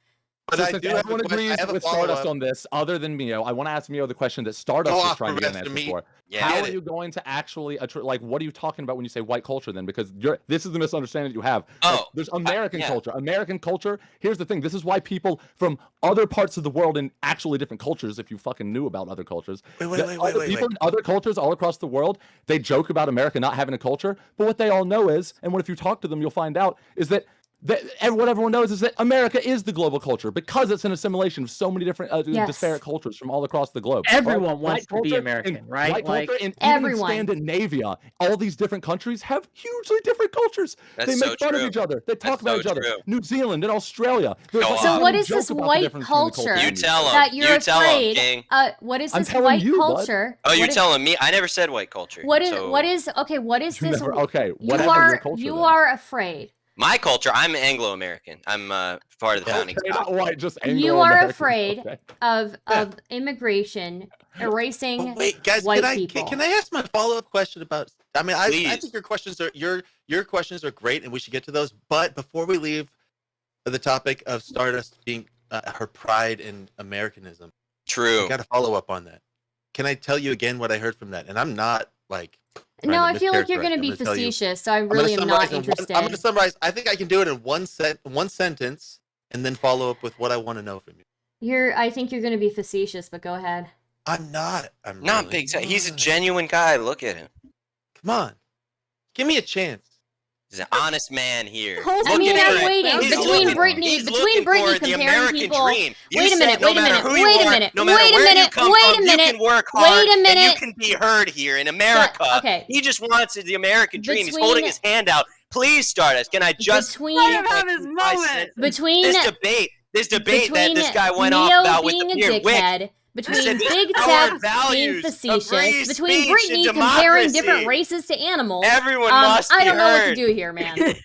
But So I since do have a everyone question. I agrees have a with Stardust follow-up. on this, other than Mio, I want to ask Mio the question that Stardust Go was off, trying to get an Professor answer Meat. for. Yeah. How Get are it. you going to actually like? What are you talking about when you say white culture? Then, because this is the misunderstanding that you have. Like, Oh, there's American yeah. culture. American culture. Here's the thing. This is why people from other parts of the world and actually different cultures, if you fucking knew about other cultures, people in other cultures all across the world, they joke about America not having a culture. But what they all know is, and what if you talk to them, you'll find out is that. What everyone knows is that America is the global culture because it's an assimilation of so many different Yes. disparate cultures from all across the globe. Everyone White wants to be culture American, and- right? White Like, culture and Everyone. even in Scandinavia, all these different countries have hugely different cultures. That's They so make fun of true. each other. They talk That's about so each other. true. New Zealand and Australia. Go on. So what is joke this about the white difference between the culture cultures You in these tell 'em. that you're You tell 'em, afraid? King. What is I'm this telling white you, bud. culture? Oh, you're What is- telling me? I never said white culture. What is so what is okay? What is You this? never- okay, you whatever your are culture you then. are afraid. my culture? I'm Anglo-American. I'm part of the founding Okay, fathers. not white, just You are Anglo-American. afraid Okay. of immigration erasing Oh, wait, guys, white can I people. can I ask my follow-up question about? I mean, I Please. think your questions are great, and we should get to those. But before we leave the topic of Stardust being her pride in Americanism, True. I got to follow up on that. Can I tell you again what I heard from that? And I'm not like. No, trying I feel like you're mischaracterize going to it. be I'm gonna tell you- facetious, so I I'm gonna really am not summarize in interested. I'm going to summarize. I think I can do it in one sentence, and then follow up with what I want to know from you. I think you're going to be facetious, but go ahead. I'm not. I'm Not really big. He's a not. genuine guy. Look at him. Come on, give me a chance. He's an honest man here. Hold I on. mean, Looking I'm for it. waiting He's between looking- Brittany, he's between looking Brittany for the comparing American people. dream. You Wait a said minute, no wait a matter minute, who you wait a are, minute, no matter wait a where you minute, come wait from, a minute, you can work wait hard a and you minute. can be heard here in America. Okay. He just wants the American dream. He's Between- holding his hand out. Please, Stardust. Can I just Between- Let him have his moment. Between this debate that this guy went Mio off about with being the a beard? Whick, dickhead, between said Big our Tech being values of free facetious, between speech Brittany and comparing different democracy. races to animals. Everyone must be I don't know what to heard. do here, man. Can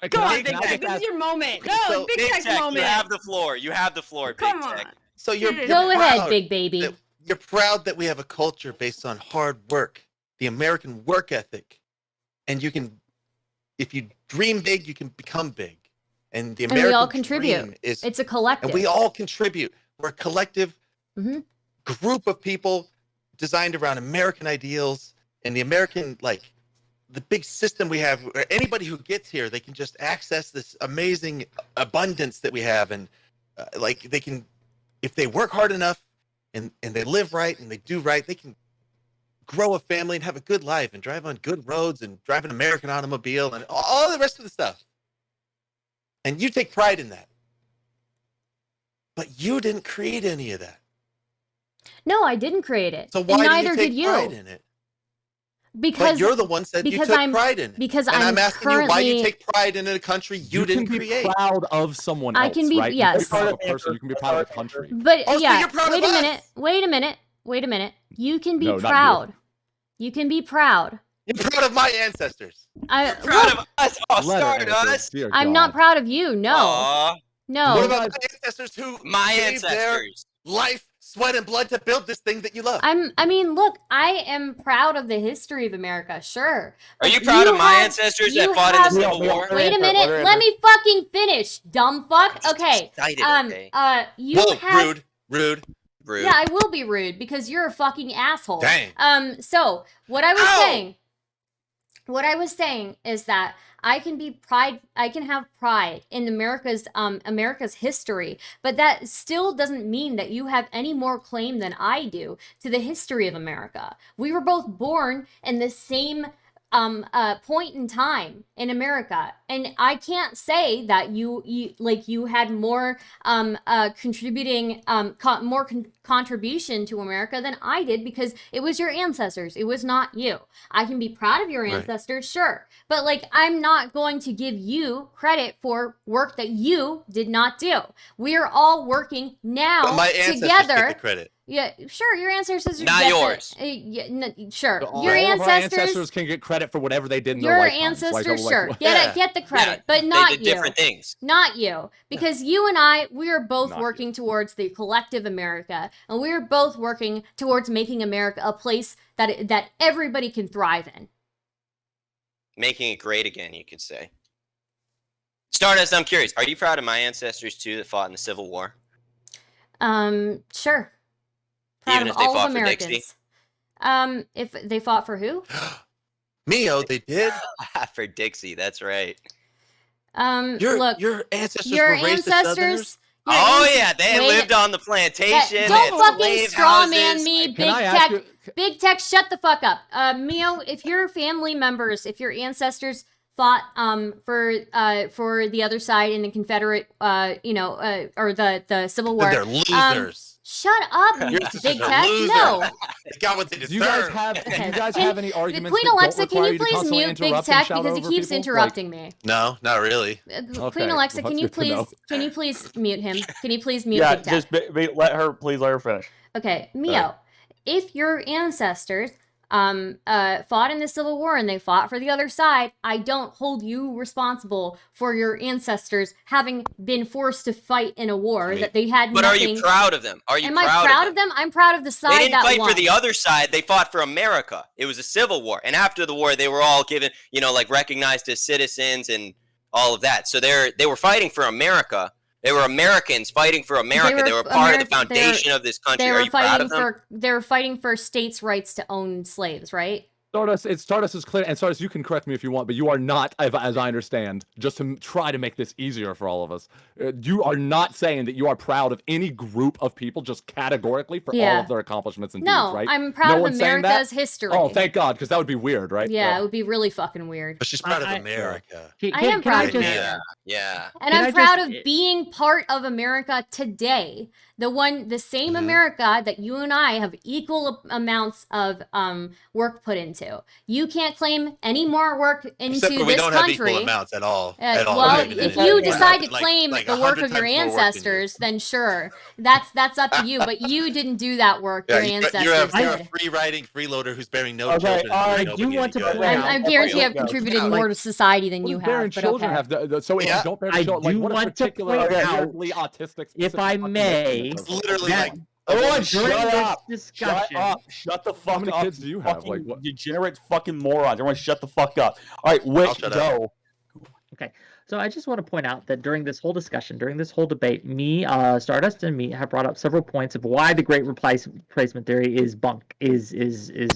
Come I- on, can Big I Tech. just This is ask- your moment. Go, So, Big Big Tech's Tech, moment. you have the floor. You have the floor, Big Come Tech. on. So you're Go ahead, proud big baby. that- You're proud that we have a culture based on hard work, the American work ethic, and you can, if you dream big, you can become big. And the And American we all contribute. dream is, It's a collective. and we all contribute. We're a collective Mhm. group of people designed around American ideals and the American, like, the big system we have, where anybody who gets here, they can just access this amazing abundance that we have. And like, they can, if they work hard enough and they live right and they do right, they can grow a family and have a good life and drive on good roads and drive an American automobile and all the rest of the stuff. And you take pride in that. But you didn't create any of that. No, I didn't create it. So And why do neither you take did you. pride in it? Because But you're the one said you because took I'm- pride in it. because And I'm asking you why you currently- take pride in a country you can didn't be create. proud of someone I else, can be- right? yes. You can be proud of a person. You can be proud of a country. But Oh, so yeah, you're proud of wait a us. minute. Wait a minute. Wait a minute. You can be No, not you. proud. You can be proud. You're proud of my ancestors. I Proud look, of us. Oh, Let her answer, Stardust. dear I'm not God. proud of you. No. Aw, No. What about my ancestors who my gave their ancestors. life, sweat, and blood to build this thing that you love? I mean, look, I am proud of the history of America, sure. Are But you proud of my have- ancestors you that fought in have- the Civil Yeah, War? yeah. Wait a Let minute. her Let answer. me fucking finish, dumb fuck. I'm just Okay. excited, okay? You Whoa, have rude. Rude. Yeah, I will be rude because you're a fucking asshole. Dang. So what I was Ow! saying is that I can have pride in America's history, but that still doesn't mean that you have any more claim than I do to the history of America. We were both born in the same point in time in America, and I can't say that you had more contributing contribution to America than I did, because it was your ancestors, it was not you. I can be proud of your Right. ancestors, sure, but like, I'm not going to give you credit for work that you did not do. We are all working now But my ancestors together. get the credit. Yeah, sure, your ancestors Not get the- yours. Sure, All your of our ancestors. ancestors can get credit for whatever they did in Your their lifetimes. ancestors, Like, sure, Yeah. get the credit, Yeah, but not they did you. different things. Not you, because you and I, we are both Not working towards the collective America, and we are both working towards making America a place that everybody can thrive in. Making it great again, you could say. Stardust, I'm curious. Are you proud of my ancestors too that fought in the Civil War? Sure. Proud Even of if they all fought of for Dixie? Americans. If they fought for who? Mio, they did. For Dixie, that's right. Look, Your ancestors your were racist ancestors. Southerners? your Oh anc- yeah, they wait, lived on the plantation. don't they had fucking slave straw man houses. me, Can big I tech. ask you? Big Tech, shut the fuck up. Mio, if your family members, if your ancestors fought for the other side in the Confederate or the Civil War. They're losers. Shut up, Your ancestors Big are Tech. losers. No. They got what they deserve. Do you guys have? Do Okay. you guys Can- have any arguments? Queen that don't Alexa, can require you to please constantly mute Big interrupt and Tech shout because he over keeps people? interrupting me? No, not really. Queen Okay, Alexa, well, can you that's good to know. please mute him? Can you please mute Yeah, Big Tech? just please let her finish. Okay, Mio, if your ancestors fought in the Civil War and they fought for the other side, I don't hold you responsible for your ancestors having been forced to fight in a war that they had But nothing. are you proud of them? Are you Am I proud of them? I'm proud of the side They didn't that fight won. for the other side. They fought for America. It was a civil war, and after the war, they were all given, like recognized as citizens and all of that. So they were fighting for America. They were Americans fighting for America. They were part of the foundation of this country. They Are were you proud fighting of them? they were fighting for states' rights to own slaves, right? Stardust is clear, and Stardust, you can correct me if you want, but you are not, as I understand, just to try to make this easier for all of us. You are not saying that you are proud of any group of people just categorically for all of their accomplishments and deeds, No, right? I'm proud of one's saying that? America's history. Oh, thank God, because that would be weird, right? Yeah, it would be really fucking weird. But she's proud of America. I am proud of Yeah, America. yeah. And I'm proud of being part of America today. The same America that you and I have equal amounts of work put into. You can't claim any more work into Except for this we don't country. have equal amounts at all. At all. Well, Even if in- you we're decide to like- claim like the work 100 of your times more work than you. ancestors, then sure, that's up to you. But you didn't do that work. Yeah, Your you're ancestors a did. free-riding freeloader who's bearing no Okay, children. I and do nobody want to good. point out- I guarantee Okay, I've let's go. contributed Yeah, more like- to society than you Bearing have. But children okay. have so if Yeah. you don't bear I children, do like what a want to particular point out- outwardly autistic. if I specific may, It's literally that- like Everyone, during shut this up! discussion, Shut up! Shut the fuck many up! kids do you have? fucking Like, what- degenerate fucking morons! Everyone, shut the fuck up! All right, Whick, I'll shut go. So I just want to point out that during this whole discussion, during this whole debate, Stardust and me have brought up several points of why the great replacement theory is bunk, is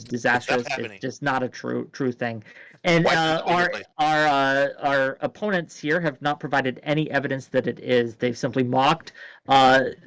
disastrous. happening. It's just not a true thing. And Why is it being replaced? our opponents here have not provided any evidence that it is. They've simply mocked,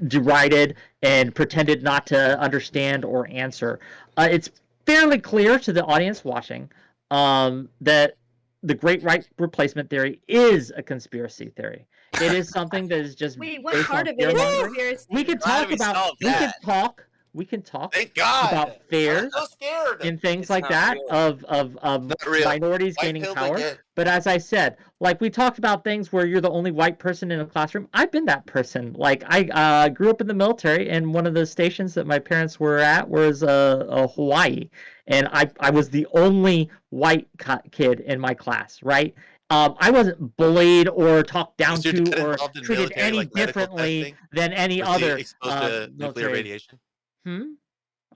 derided, and pretended not to understand or answer. It's fairly clear to the audience watching that the great replacement theory is a conspiracy theory. It is something that is just Wait, what based part on of it is fear-mongering. conspiracy? We can Glad talk we about solved that. we can talk Thank God. about fairs I'm so scared. and things It's like not that real. of Not real. minorities White gaining pilled power. again. But as I said, like we talked about things where you're the only white person in a classroom. I've been that person. Like I grew up in the military, and one of the stations that my parents were at was Hawaii, and I was the only white kid in my class, right? I wasn't bullied or talked down Was your to dad or involved in treated military, any like, medical differently testing? than any Was he other exposed to nuclear military. radiation?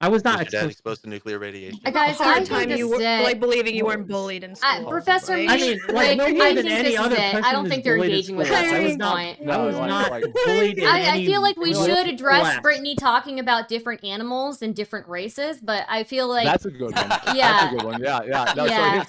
I was not Was your dad exposed. exposed to nuclear radiation? Guys, I hard think time this you is were it. like believing you weren't bullied in school. Professor right? I mean, like, Rick, no more I than think any this is other it. I person don't is think they're bullied at engaging with school. us at I was this not. point. I was No, not like- bullied. In I any feel like we should address class. Brittany talking about different animals and different races, but I feel like That's a good one. Yeah. That's a good one. Yeah. No, Yeah.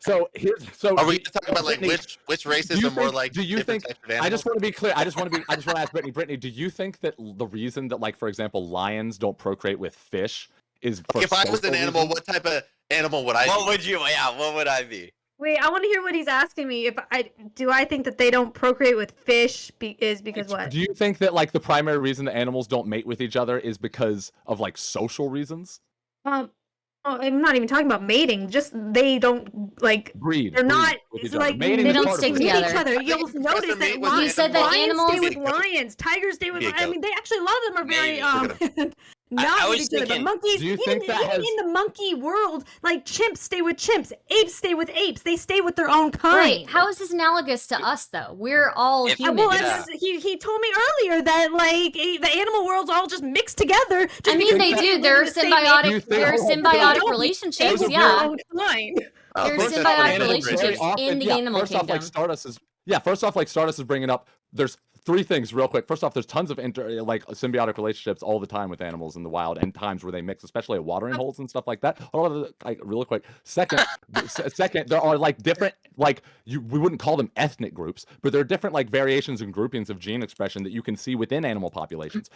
So here's Are we going to talk about like Brittany, which races do you are more think- like do you different think- types of animals? I just want to be clear. I just want to ask Brittany, do you think that the reason that, like, for example, lions don't procreate with fish is for Like, if I was an social animal, reasons? what type of animal would I What be? would you? Yeah, what would I be? Wait, I want to hear what he's asking me. If I think that they don't procreate with fish because what? Do you think that, like, the primary reason that animals don't mate with each other is because of, like, social reasons? Oh, I'm not even talking about mating. Just they don't like. Breed. They're not. with It's each other. like Mating they is don't part of stick breeding. meet together. each other. I You'll think notice Professor that Meat was You said that lions animals- stay with Be a goat. lions. Tigers stay with. Be a I mean, goat. they actually a lot of them are very Maybe. not I with was each other. But thinking- monkeys, Do you even, think that even has- in the monkey world, like chimps stay with chimps, apes stay with apes. They stay with their own kind. Right. How is this analogous to us though? We're all If- human. Well, Yeah. he told me earlier that like the animal world's all just mixed together. Just I mean, because they live do. in There are the same symbiotic. Do you think- There are Hold on, symbiotic don't. relationships. Apes Yeah. their own kind. There's First off, symbiotic animal relationships breeding. in the animal first off, like kingdom. Stardust is bringing up. There's three things real quick. First off, there's tons of symbiotic relationships all the time with animals in the wild, and times where they mix, especially at watering holes and stuff like that. Real quick. Second, there are like different we wouldn't call them ethnic groups, but there are different like variations and groupings of gene expression that you can see within animal populations,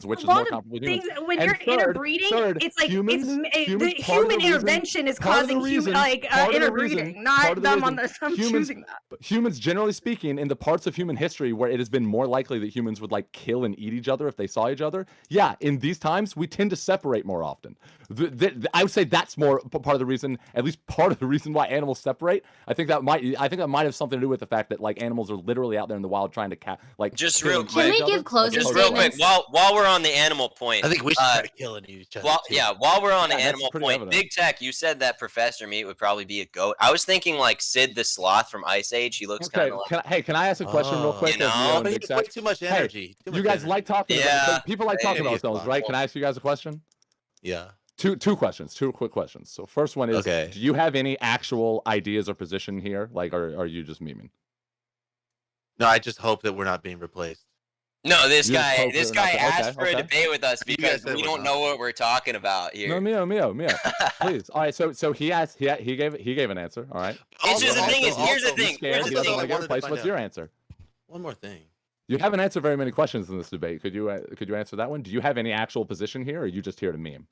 which is more comparable with humans. When And you're third, interbreeding, it's like humans- the humans, part of human the reason- intervention is part of the causing reason- human part of the interbreeding, reason- not part of the them on reason them humans- choosing that. But humans, generally speaking, in the parts of human history where it has been more likely that humans would like kill and eat each other if they saw each other, yeah, in these times we tend to separate more often. I would say that's more part of the reason, at least part of the reason why animals separate. I think that might have something to do with the fact that like animals are literally out there in the wild trying to Just kill real and eat quick. Can we each other. give closing Just real quick, statements? while we're on the animal point, I think we should try to kill each other. too. while we're on the Yeah, that's animal pretty point, evident. Big Tech, you said that Professor Meat would probably be a goat. I was thinking like Sid the Sloth from Ice Age. He looks Okay, kind of like. can I ask a question real Oh. quick? You as know? you and But he Big has Tech? way too much energy. Too You much guys energy. like talking Yeah. about people like talking Maybe about it's themselves, fine. right? Can I ask you guys a question? Yeah. Two quick questions. So first one is, Okay. do you have any actual ideas or position here? Like, are you just memeing? No, I just hope that we're not being replaced. No, this You guy poke this it guy enough. asked Okay, for a okay. debate with us You guys because said we we're don't not. know what we're talking about here. No, Mio, please. All right, so he asked, he gave an answer. All right. It's just the Also- thing is, here's the also- thing. Scared, Here's he the doesn't thing. want to get wanted to replaced. find What's out. your answer? One more thing. You haven't answered very many questions in this debate. Could you answer that one? Do you have any actual position here, or are you just here to meme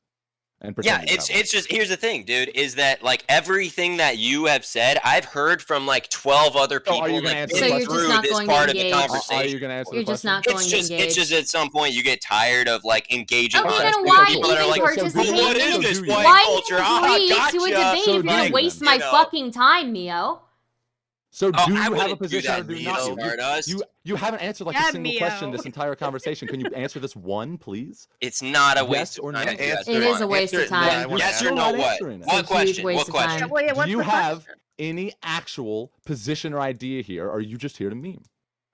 and Yeah, pretend? you have one? it's just here's the thing, dude, is that like everything that you have said, I've heard from like 12 other So people are you gonna like answer So the you're question? just through not this going to part of the engage? Are conversation. you going to answer You're the just question? not going It's to just engage. at some point you get tired of like engaging Okay, with then people why that are even like, participate well, what in is it? this do you? white Why culture? even Ah, agree gotcha. to a debate So if you're do gonna you waste then. my You know. fucking time, Mio? So Oh, do I you have a wouldn't do position or that, do Mio, not? Stardust. You haven't answered like Yeah, a single question Mio. this entire conversation. Can you answer this one, please? It's not a Yes waste or of no? time. if you guys Answer It want is a it. waste Answer of it, and then I time. wanna Yes ask- or You're no? not What? answering it. What It's a huge question? waste What of question? time. Well, yeah, Do what's you the have question? any actual position or idea here, or are you just here to meme?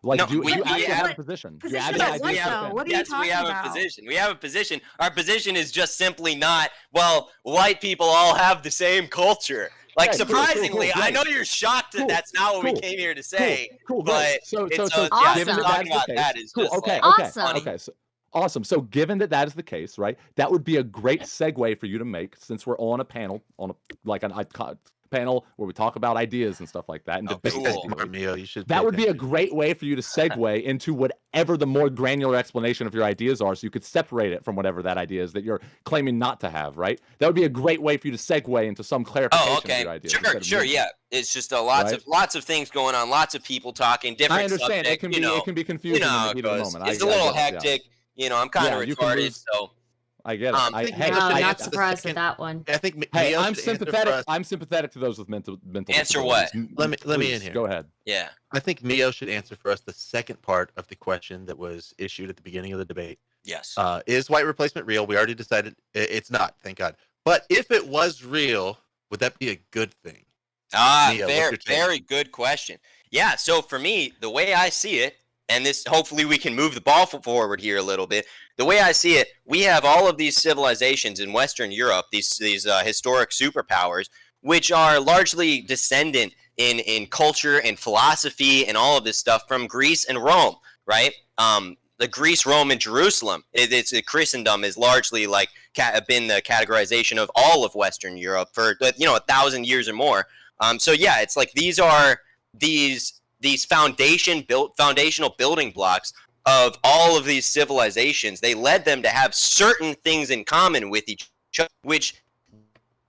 Like, No, do we- you we actually have- have a position? Do you Position actually of have what, ideas to though? defend? What are you Yes, we talking have about? a position. We have a position. Our position is just simply not, well, white people all have the same culture. Like, Okay, cool, surprisingly, cool, I great. know you're shocked that Cool, that's not what we cool, came here to say. Cool, but great. So, it's so, yeah, Awesome. given that talking that's the about case, that is cool. just Okay, like, okay, Awesome. okay. So, awesome. So, given that that is the case, right? That would be a great segue for you to make, since we're on a panel, panel where we talk about ideas and stuff like that, and Oh, debate. cool. Mio, you should. That pay would be a attention. great way for you to segue into whatever the more granular explanation of your ideas are, so you could separate it from whatever that idea is that you're claiming not to have, right? That would be a great way for you to segue into some clarification Oh, of okay. your ideas. Sure, instead of sure, moving. yeah. It's just lots of things going on, lots of people talking, different I understand. subjects, It can be you know. it can be confusing You know in how the it heat of the goes. moment. It's a little get it, yeah. hectic. You know, I'm kind of Yeah, you can retarded, lose- so I get it. I think hey, Mio No, should I'm not answer the surprised at second- that one. I think hey, Mio I'm should answer for sympathetic. us. I'm sympathetic to those with mental Answer what? disabilities. Let me in Please, here. Go ahead. yeah. I think Mio should answer for us the second part of the question that was issued at the beginning of the debate. Yes. Is white replacement real? We already decided it's not, thank God. But if it was real, would that be a good thing? Mio, what's your take? Very good question. Yeah, so for me, the way I see it, and this hopefully we can move the ball forward here a little bit. The way I see it, we have all of these civilizations in Western Europe, these historic superpowers, which are largely descendant in culture and philosophy and all of this stuff from Greece and Rome, right? The Greece, Rome, and Jerusalem. Christendom is largely like been the categorization of all of Western Europe for 1,000 years or more. So yeah, it's like these are these foundational building blocks of all of these civilizations. They led them to have certain things in common with each other, which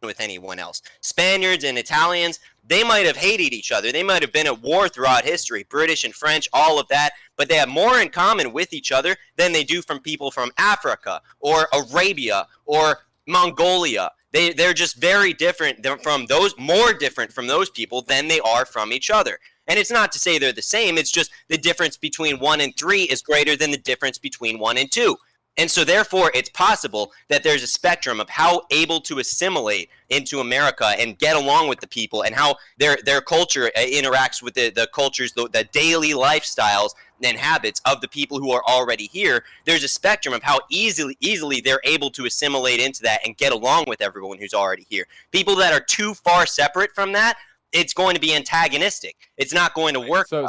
with anyone else. Spaniards and Italians, they might have hated each other. They might have been at war throughout history, British and French, all of that, but they have more in common with each other than they do from people from Africa or Arabia or Mongolia. They're just very different from those, more different from those people than they are from each other. And it's not to say they're the same. It's just the difference between 1 and 3 is greater than the difference between 1 and 2. And so therefore, it's possible that there's a spectrum of how able to assimilate into America and get along with the people, and how their culture interacts with the cultures, the daily lifestyles and habits of the people who are already here. There's a spectrum of how easily they're able to assimilate into that and get along with everyone who's already here. People that are too far separate from that, it's going to be antagonistic. It's not going to work. So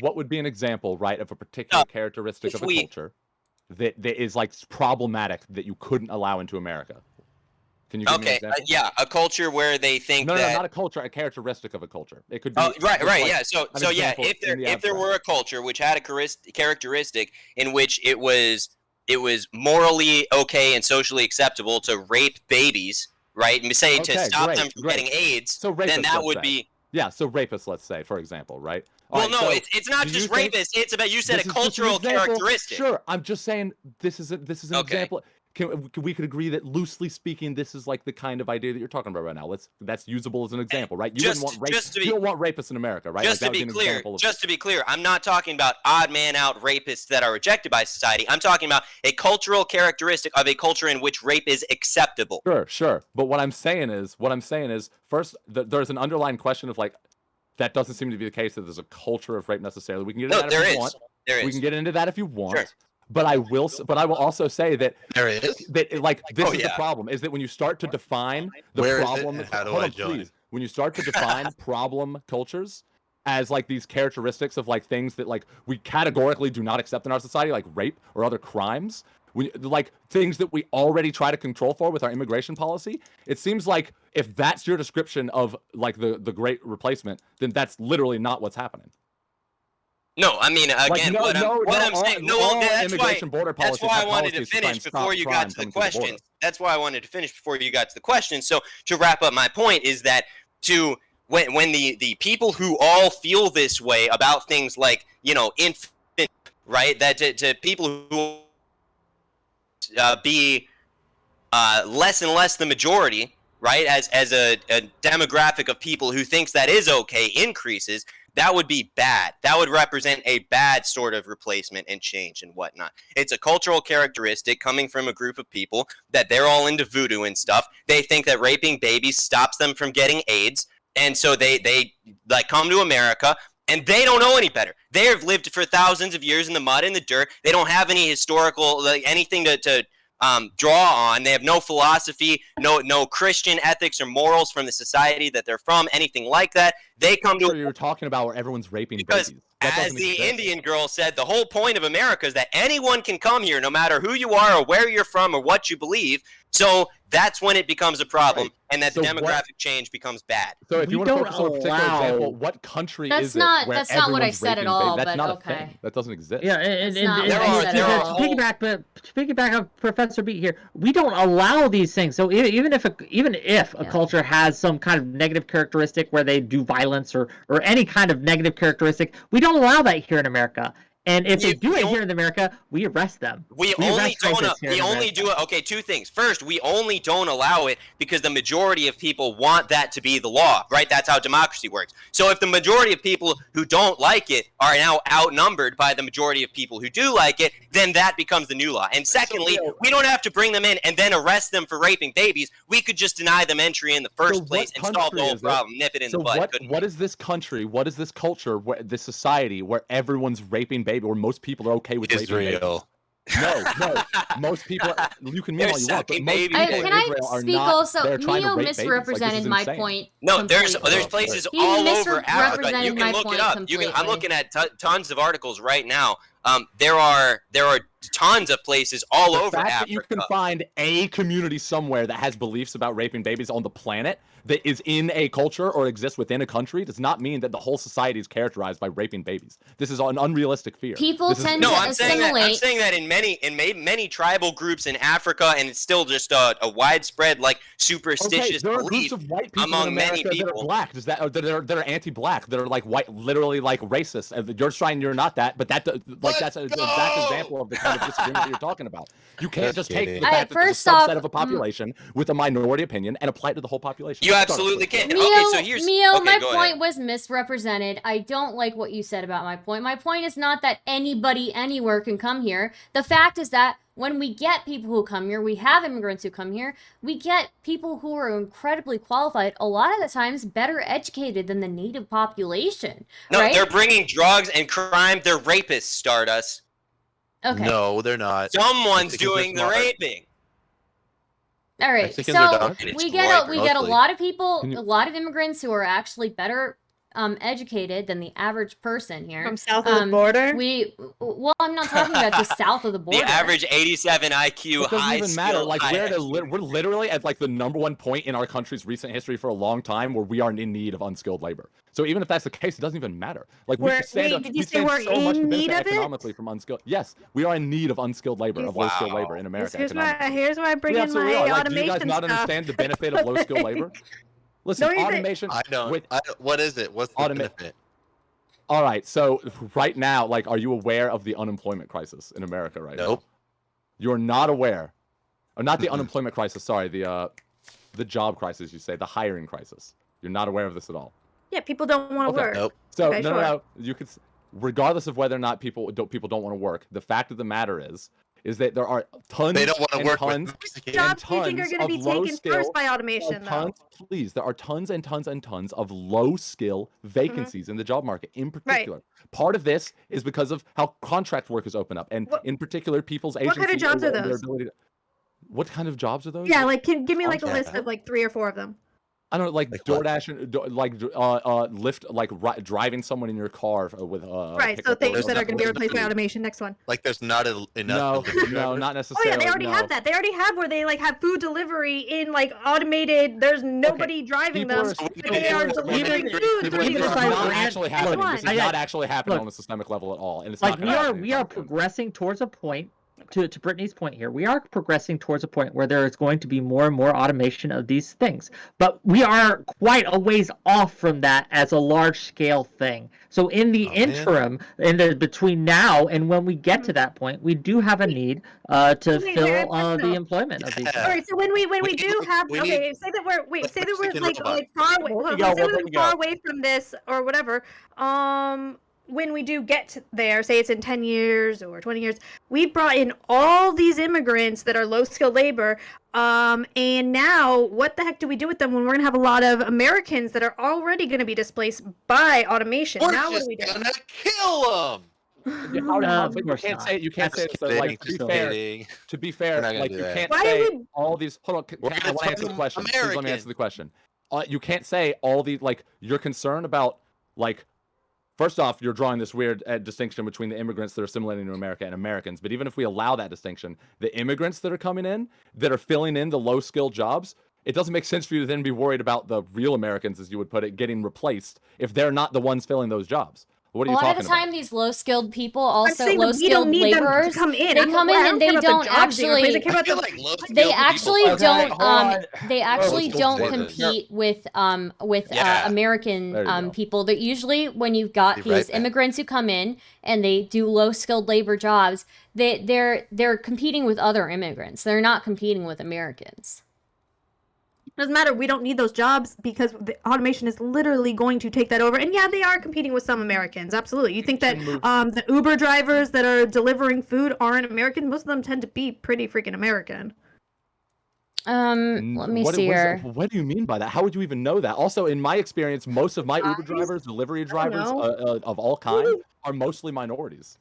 what would be an example, right, of a particular characteristic of a culture that is like problematic that you couldn't allow into America? Can you give me an example? Yeah, a culture where they think No, that not a culture, a characteristic of a culture. It could be. right, like yeah. So yeah, example if in the there were a abstract. culture which had a characteristic in which it was morally okay and socially acceptable to rape babies, right? And say to Okay, stop great, them from great. getting AIDS, So then rapists, that let's would say. be. Yeah, so rapists, let's say, for example, right? Well, Alright, no, so it's not do just you think- rapists. It's about, you said, this a is just an cultural example. characteristic. Sure, I'm just saying this is an Okay. example. We could agree that loosely speaking, this is like the kind of idea that you're talking about right now. That's usable as an example, right? You Just- wouldn't want just to be- you don't want rapists in America, right? Just like, to that be would be an clear, example of, just to be clear, I'm not talking about odd man out rapists that are rejected by society. I'm talking about a cultural characteristic of a culture in which rape is acceptable. Sure. But what I'm saying is, first, there's an underlying question of like, that doesn't seem to be the case that there's a culture of rape necessarily. We can get into No, that there if you is. want. There We is. can get into that if you want. Sure. But I will also say that There is. like this Oh, is the yeah. problem, is that when you start to define the Where is it problem, and how do hold I on, join? please. When you start to define problem cultures, as like these characteristics of like things that like we categorically do not accept in our society, like rape or other crimes, like things that we already try to control for with our immigration policy. It seems like if that's your description of like the great replacement, then that's literally not what's happening. No, I mean, again, Like, what I'm saying, that's why I wanted to finish before you got to the question. That's why I wanted to finish before you got to the question. So to wrap up my point is that when the people who all feel this way about things like, you know, infant, right, that to people who be less and less the majority, right, as a demographic of people who thinks that is okay increases, that would be bad. That would represent a bad sort of replacement and change and whatnot. It's a cultural characteristic coming from a group of people that they're all into voodoo and stuff. They think that raping babies stops them from getting AIDS, and so they like come to America, and they don't know any better. They have lived for thousands of years in the mud and the dirt. They don't have any historical, like, anything to draw on. They have no philosophy, no Christian ethics or morals from the society that they're from, anything like that. They come to. You're talking about where everyone's raping because babies. As the Indian girl said, the whole point of America is that anyone can come here, no matter who you are or where you're from or what you believe. So that's when it becomes a problem, right. And that the demographic change becomes bad. So if you want to focus on a particular example, what country is it where that's not what I everyone's said at raping all, babies? That's but not okay. a thing. That doesn't exist. Yeah, and There to piggyback on Professor B here, we don't allow these things. So even if a culture has some kind of negative characteristic where they do violence or any kind of negative characteristic, we don't allow that here in America. And if they do it here in America, we arrest them. We only do it. Okay, two things. First, we only don't allow it because the majority of people want that to be the law, right? That's how democracy works. So if the majority of people who don't like it are now outnumbered by the majority of people who do like it, then that becomes the new law. And secondly, we don't have to bring them in and then arrest them for raping babies. We could just deny them entry in the first place and solve the whole problem. Nip it in the bud. What is this country? What is this culture? This society where everyone's raping babies? Or most people are okay with Israel. No, most people. You can mean all you want, but most people in can I Israel are speak not. also? They're trying to Mio rape babies. misrepresented my insane. point. No, there's completely. places He all over Africa. misrepresented You my can look point it up. completely. I'm looking at tons of articles right now. There are tons of places all over fact Africa. That you can find a community somewhere that has beliefs about raping babies on the planet that is in a culture or exists within a country does not mean that the whole society is characterized by raping babies. This is an unrealistic fear. People tend to I'm assimilate. saying that in many tribal groups in Africa, and it's still just a widespread like superstitious there are belief groups of white people among in many America people. that are black. Does that that are anti-black? That are like white, literally like racist. You're trying, you're not that, but that's an exact example of the kind of disagreement that you're talking about. You can't just take the fact that there's a subset of a population with a minority opinion and apply it to the whole population. You absolutely can. Mio, Okay, so here's my go point ahead. was misrepresented. I don't like what you said about my point. My point is not that anybody anywhere can come here. The fact is that when we get people who come here, we have immigrants who come here, we get people who are incredibly qualified, a lot of the times better educated than the native population. No, right? they're bringing drugs and crime. They're rapists, Stardust. Okay. No, they're not. Someone's doing the raping. All right, Mexicans are so donkeys. we get a Mostly. lot of people, a lot of immigrants who are actually better educated than the average person here. From south of the border? Well, I'm not talking about just south of the border. The average 87 IQ, It doesn't high even matter. skill, Like high we're literally at like the #1 point in our country's recent history for a long time where we are in need of unskilled labor. So even if that's the case, it doesn't even matter. Like we stand, did we you say stand we're so much to in need benefit of it? economically from unskilled. Yes, we are in need of unskilled labor, of low-skilled labor in America. Here's economically. why I bring We in absolutely my are. Like, automation do you guys not stuff. understand the benefit of low-skilled labor? Listen, Don't you think- automation. I don't. What is it? What's the benefit? All right, so right now, like, are you aware of the unemployment crisis in America right now? Nope. You're not aware. Or not the unemployment crisis, sorry, the job crisis, you say, the hiring crisis. You're not aware of this at all. Yeah, people don't want to work. Nope. So Okay, no, you could, regardless of whether or not people don't want to work, the fact of the matter is that there are tons. They don't want to and work tons with Mexicans. Jobs do you think are tons going to be of low taken skill- first by automation, though? Please, there are tons and tons and tons of low skill vacancies in the job market in particular. Part of this is because of how contract workers open up, and in particular, people's agency. What kind of jobs are their those? ability to- What kind of jobs are those? Yeah, like give me like a list Contract. of like 3 or 4 of them. I don't know, like Like what? DoorDash, and Lyft, like driving someone in your car with Right. So pickup things orders. that are going to be there's replaced by no- automation. Next one. Like there's not enough No, delivery no, drivers? not Oh yeah, necessarily. they already no. have that. They already have where they like have food delivery in like automated. There's nobody driving People them. are- But people they are are even- delivering even- food even for This even is if people. I not ran- actually look, happening. Come This is on. not actually happening Look. on a systemic level at all, and it's Like not gonna happen we are anytime soon. progressing towards a point. To Brittany's point here, we are progressing towards a point where there is going to be more and more automation of these things, but we are quite a ways off from that as a large scale thing. So in the interim, in the between now and when we get to that point, we do have a need to Wait, fill wait, wait, the no. employment of these. Yeah. All right, so when we We do need- have we okay, need- say that we're wait, say that we're Mexican like robot. far away. Where Hold we on, go, say where we're we far go? away from this or whatever. When we do get to there, say it's in 10 years or 20 years, we brought in all these immigrants that are low skilled labor. And now what the heck do we do with them when we're gonna have a lot of Americans that are already gonna be displaced by automation? We're Now what just do we do? gonna kill them. Of But you course can't not. say you can't say That's it's like to be just fair. kidding. To be We're fair, not gonna like do you that. can't Why say would- all these. Hold on, We're I gonna want to answer the turn question. Please let me American. answer the question. You can't say all these like you're concerned about like. First off, you're drawing this weird distinction between the immigrants that are assimilating to America and Americans. But even if we allow that distinction, the immigrants that are coming in, that are filling in the low-skilled jobs, it doesn't make sense for you to then be worried about the real Americans, as you would put it, getting replaced if they're not the ones filling those jobs. What are A you lot talking of the time, about? these low-skilled people, I'm also saying that we don't low-skilled need them to laborers, come in. they I'm- come I in don't and care they about the don't jobs being replaced. I actually. care I about feel the like low They skilled actually people- Okay, don't. hold on. They actually let's don't say this. compete with Yeah. American There you go. people. That usually when you've got Be these right back. immigrants who come in and they do low-skilled labor jobs, they're competing with other immigrants. They're not competing with Americans. Doesn't matter. We don't need those jobs because the automation is literally going to take that over. And yeah, they are competing with some Americans. Absolutely. You think that the Uber drivers that are delivering food aren't American? Most of them tend to be pretty freaking American. Let me see here. What do you mean by that? How would you even know that? Also, in my experience, most of my Uber drivers, delivery drivers know. of all kind, are mostly minorities.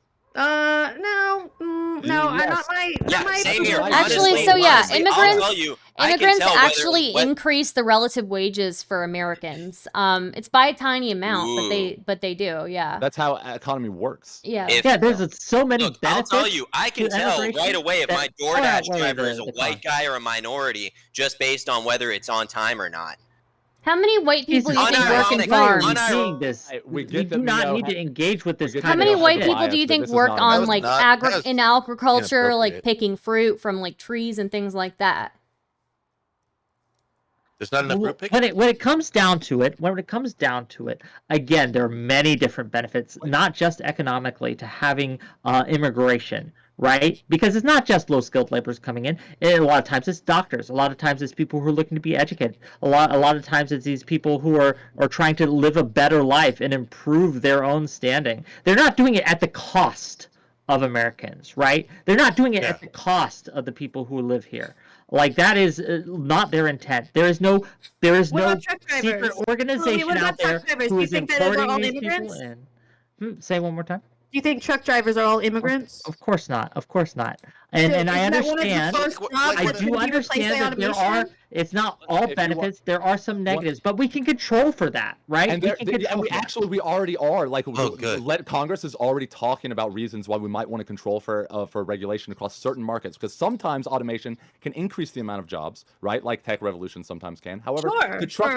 No, not Yes. my. Yeah, not my same here. Actually, Honestly, so yeah, honestly, I'll immigrants- tell you, I can Immigrants tell whether- actually what- increase the relative wages for Americans. It's by a tiny amount, but they do. Yeah. That's how economy works. Yeah. If- Yeah, there's so many Look, I'll benefits. tell you, I can to tell immigration right away if that my far DoorDash outweigh driver is a the white cost. guy or a minority just based on whether it's on time or not. How many white people do you think work in Unironically, farms? unironically, This. We We get do that not Miyo need to engage with this. we get How that many Miyo white has people bias, do you but think this is work not on about- like that was in agriculture, like inappropriate. picking fruit from like trees and things like that? There's not enough Well, fruit picking. when it comes down to it, again, there are many different benefits, not just economically, to having immigration, right? Because it's not just low-skilled laborers coming in. A lot of times it's doctors. A lot of times it's people who are looking to be educated. A lot of times it's these people who are trying to live a better life and improve their own standing. They're not doing it at the cost of Americans, right? They're not doing it at the cost of the people who live here. Like that is not their intent. There is no What about truck secret drivers? organization what about out there truck drivers? Do who you is think that they're importing all these people immigrants? in. Say one more time. Do you think truck drivers are all immigrants? Of course not. Of course not. And So I isn't that one of the understand. first Like, jobs I that's do gonna be replaced by understand that there are. automation? It's not all If you benefits. There are some negatives, but we can control for that, right? And, We there, can and control we for that. actually we already are like good. Congress is already talking about reasons why we might want to control for regulation across certain markets, because sometimes automation can increase the amount of jobs, right? Like tech revolution sometimes can. However, Sure, the truck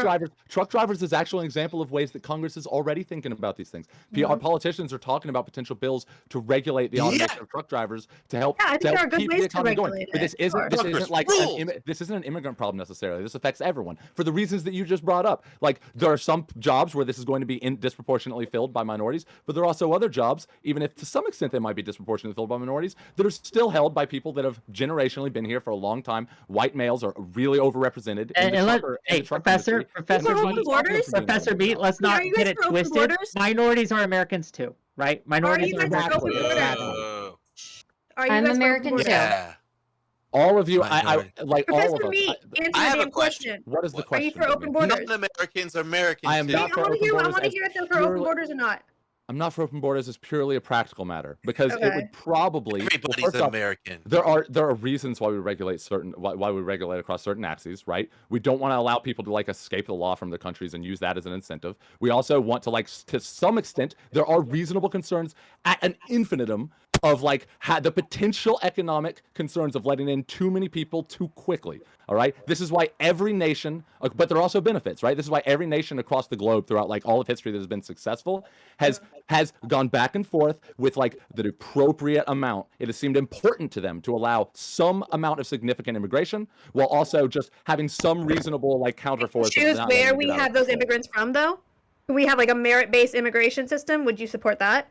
sure. drivers is actually an example of ways that Congress is already thinking about these things. Our politicians are talking about potential bills to regulate the automation of truck drivers to help, Yeah, I think to help there are good keep ways the to economy going. regulate But this it. isn't Sure. this Congress isn't like rules. this isn't an immigrant problem necessarily. This affects everyone for the reasons that you just brought up. Like there are some jobs where this is going to be disproportionately filled by minorities, but there are also other jobs, even if to some extent they might be disproportionately filled by minorities, that are still held by people that have generationally been here for a long time. White males are really overrepresented. in the And trucker- in the truck industry. Professor for B, open borders? Professor B, let's not Are you guys get it for open twisted. borders? Minorities are Americans too, right? Minorities you are guys for Americans. open borders? Whoa. Are you I'm guys for open American borders? too. Yeah. All of you, I Minority. like all Professor of us. Meat, answer I the have a damn question. What is the Are you question? for open Brittany? borders? Non-Americans are Americans. I am too. not I for want to open hear. I borders want to as hear if they're for open purely- borders or not. I'm not for open borders as purely a practical matter because it Okay. would probably Everybody's first off, American. there are reasons why we regulate why we regulate across certain axes, right? We don't want to allow people to like escape the law from their countries and use that as an incentive. We also want to like to some extent there are reasonable concerns at an infinitum of like the potential economic concerns of letting in too many people too quickly. All right, this is why every nation, but there are also benefits, right? This is why every nation across the globe throughout like all of history that has been successful has gone back and forth with like the appropriate amount. It has seemed important to them to allow some amount of significant immigration while also just having some reasonable like counterforce. of Choose not where letting it we get out of have those control. immigrants from, though. We have like a merit-based immigration system. Would you support that?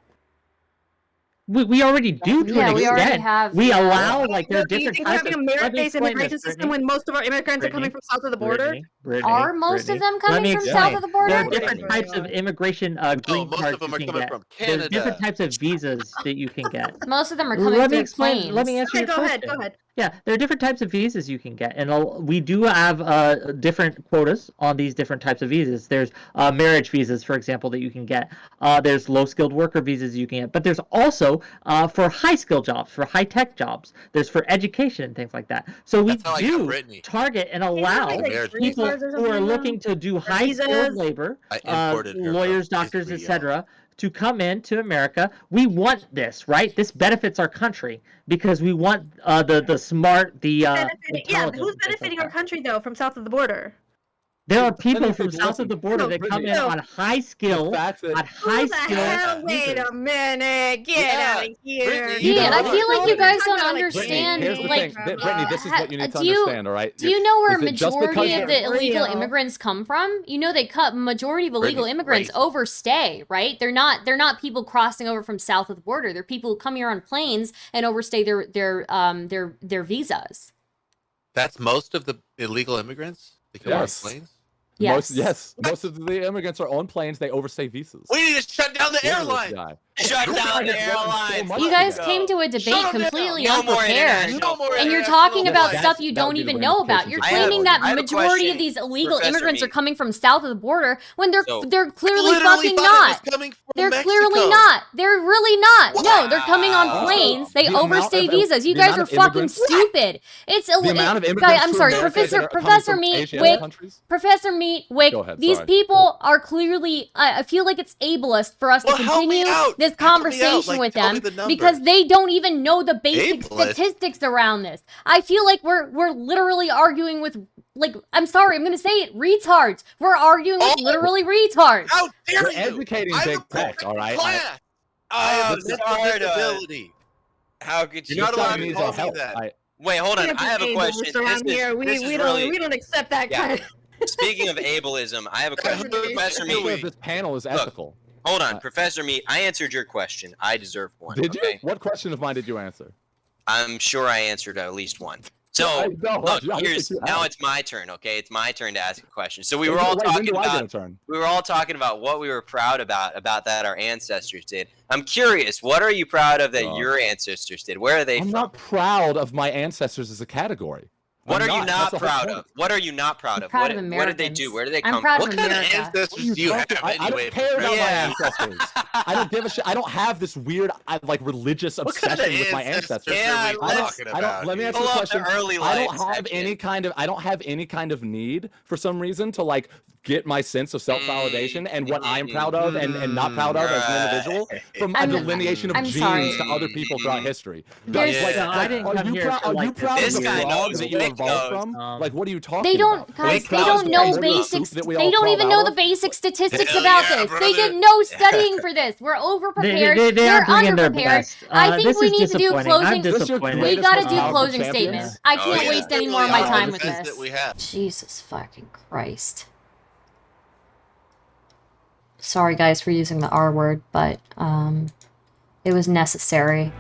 We already do to Yeah, an we already extent. have, We yeah. allow like there are Do you different think types having a of. Let me merit-based explain immigration this, system Brittany. when most of our immigrants are coming from south of the border? Are most of them coming Let me from south explain. of the There border? are Brittany. different types of immigration green most cards of them you are can coming get. from There's different Canada. types of visas that you can get. Most of them are coming Let me through explain. Let me planes. answer Okay, your go question. ahead. Go ahead. Yeah, there are different types of visas you can get, and we do have different quotas on these different types of visas. There's marriage visas, for example, that you can get. There's low-skilled worker visas you can get, but there's also for high-skilled jobs, for high-tech jobs. There's for education and things like that. So we That's how I got do Brittany. target and Can't you allow have, like, marriage green people cards or who are something, looking though? to do Or high-skilled visas? labor, I imported her from lawyers, doctors, Israel. etc., to come into America. We want this, right? This benefits our country because we want the smart, the Benefiting, yeah, intelligent. who's and things like benefiting our that. country though from south of the border? There are Plenty people of from people, south of the border No, that come in no. on high The skill, fact that Who the hell? Wait a minute! Get Yeah, out of here! Brittany, Yeah, know I what? feel like you guys don't Brittany, understand. here's the Like, thing, Brittany, this is what you need to do you- understand, all right? do you know where Is that just because majority of they're- the illegal Real. immigrants come from? You know, they cut majority of illegal Brittany's immigrants racist. overstay, right? They're not people crossing over from south of the border. They're people who come here on planes and overstay their visas. That's most of the illegal immigrants. They come Yes. on planes. Yes. Most of the immigrants are on planes. They overstay visas. We need to shut down the Look at this airline. guy. Shut You're down the trying to run so airlines. much You guys today. came to a debate Shut 'em down. completely No more unprepared. international No more And you're international talking about flights. stuff you That would don't be the even know about. ramifications You're of claiming that I have a majority of question, these illegal Professor immigrants are Mead. coming from south of the border when they're So- clearly Literally fucking thought it was not. coming from They're Mexico. clearly not. They're really not. No, they're coming on Wow. planes. They The amount overstay of- visas. You the guys amount are of fucking immigrants- stupid. It's The amount of guy, immigrants I'm to sorry, America that are coming Professor from Meat, Asian Wick, countries? Professor Meat, Wick. Go ahead, These sorry. people are clearly. I feel like it's ableist for us Well, to help me continue out. this Help me out. conversation Like, with tell me them the because numbers. they don't even know the basic Ableist? statistics around this. I feel like we're literally arguing with, like, I'm sorry, I'm gonna say it, retards. We're arguing with Oh. literally retards. How dare You're you? educating I'm big a tech, perfect all right? class. Oh, I have a mental Stardust. disability. How could you? You're not allowed Somebody to needs call our me help. that. Wait, hold on. Can't I have a be question. ableist around here. This is We really. don't accept that Yeah. kind of. Speaking of ableism, I have a question, Professor Everyone Mead. of this panel is Look, ethical. Hold on, Uh, Professor Mead. I answered your question. I deserve one. Did you? Okay? What question of mine did you answer? I'm sure I answered at least one. So No, look, I don't here's think you now have. it's my turn. Okay, it's my turn to ask a question. So we Wait, were all when talking do I get a about turn? what we were proud about that our ancestors did. I'm curious, what are you proud of that God. your ancestors did? Where are they I'm from? not proud of my ancestors as a category. What I'm are you That's not the whole proud point. of? What are you not proud I'm of? proud What, of what did they do? Americans. Where did they I'm come proud from? of What kind of America. ancestors What are you do you have talking- I anyway? don't care about Yeah. my ancestors. I don't give a shit. I don't have this weird, religious What kind of obsession with my ancestors ancestors. Yeah, are we I talking don't. about? Let me here? answer the Pull up the question. early I don't life have section. any kind of. I don't have any kind of need for some reason to like get my sense of self-validation and what I'm proud of and not proud of as an individual from a I'm- delineation of I'm genes sorry. to other people throughout history. There's- Like, Yeah. I didn't are come you here proud? for, Are like, you proud of This the guy frog knows, that you Whick evolved knows. from? Um, Like, what are you talking They don't, about? guys. Wick They knows don't the know most about basics. that we They all don't crawl even out know of? the basic statistics Hell about yeah, this. brother. They did no studying for this. We're overprepared. They They're are bringing their underprepared. best. I think this we is need to do disappointing. closing- I'm This is your disappointed. We greatest, gotta most do powerful closing champion? statements. I Oh, can't yeah. waste any Really more of my are time the with best this. that we have. Jesus fucking Christ. Sorry guys for using the R word, but it was necessary.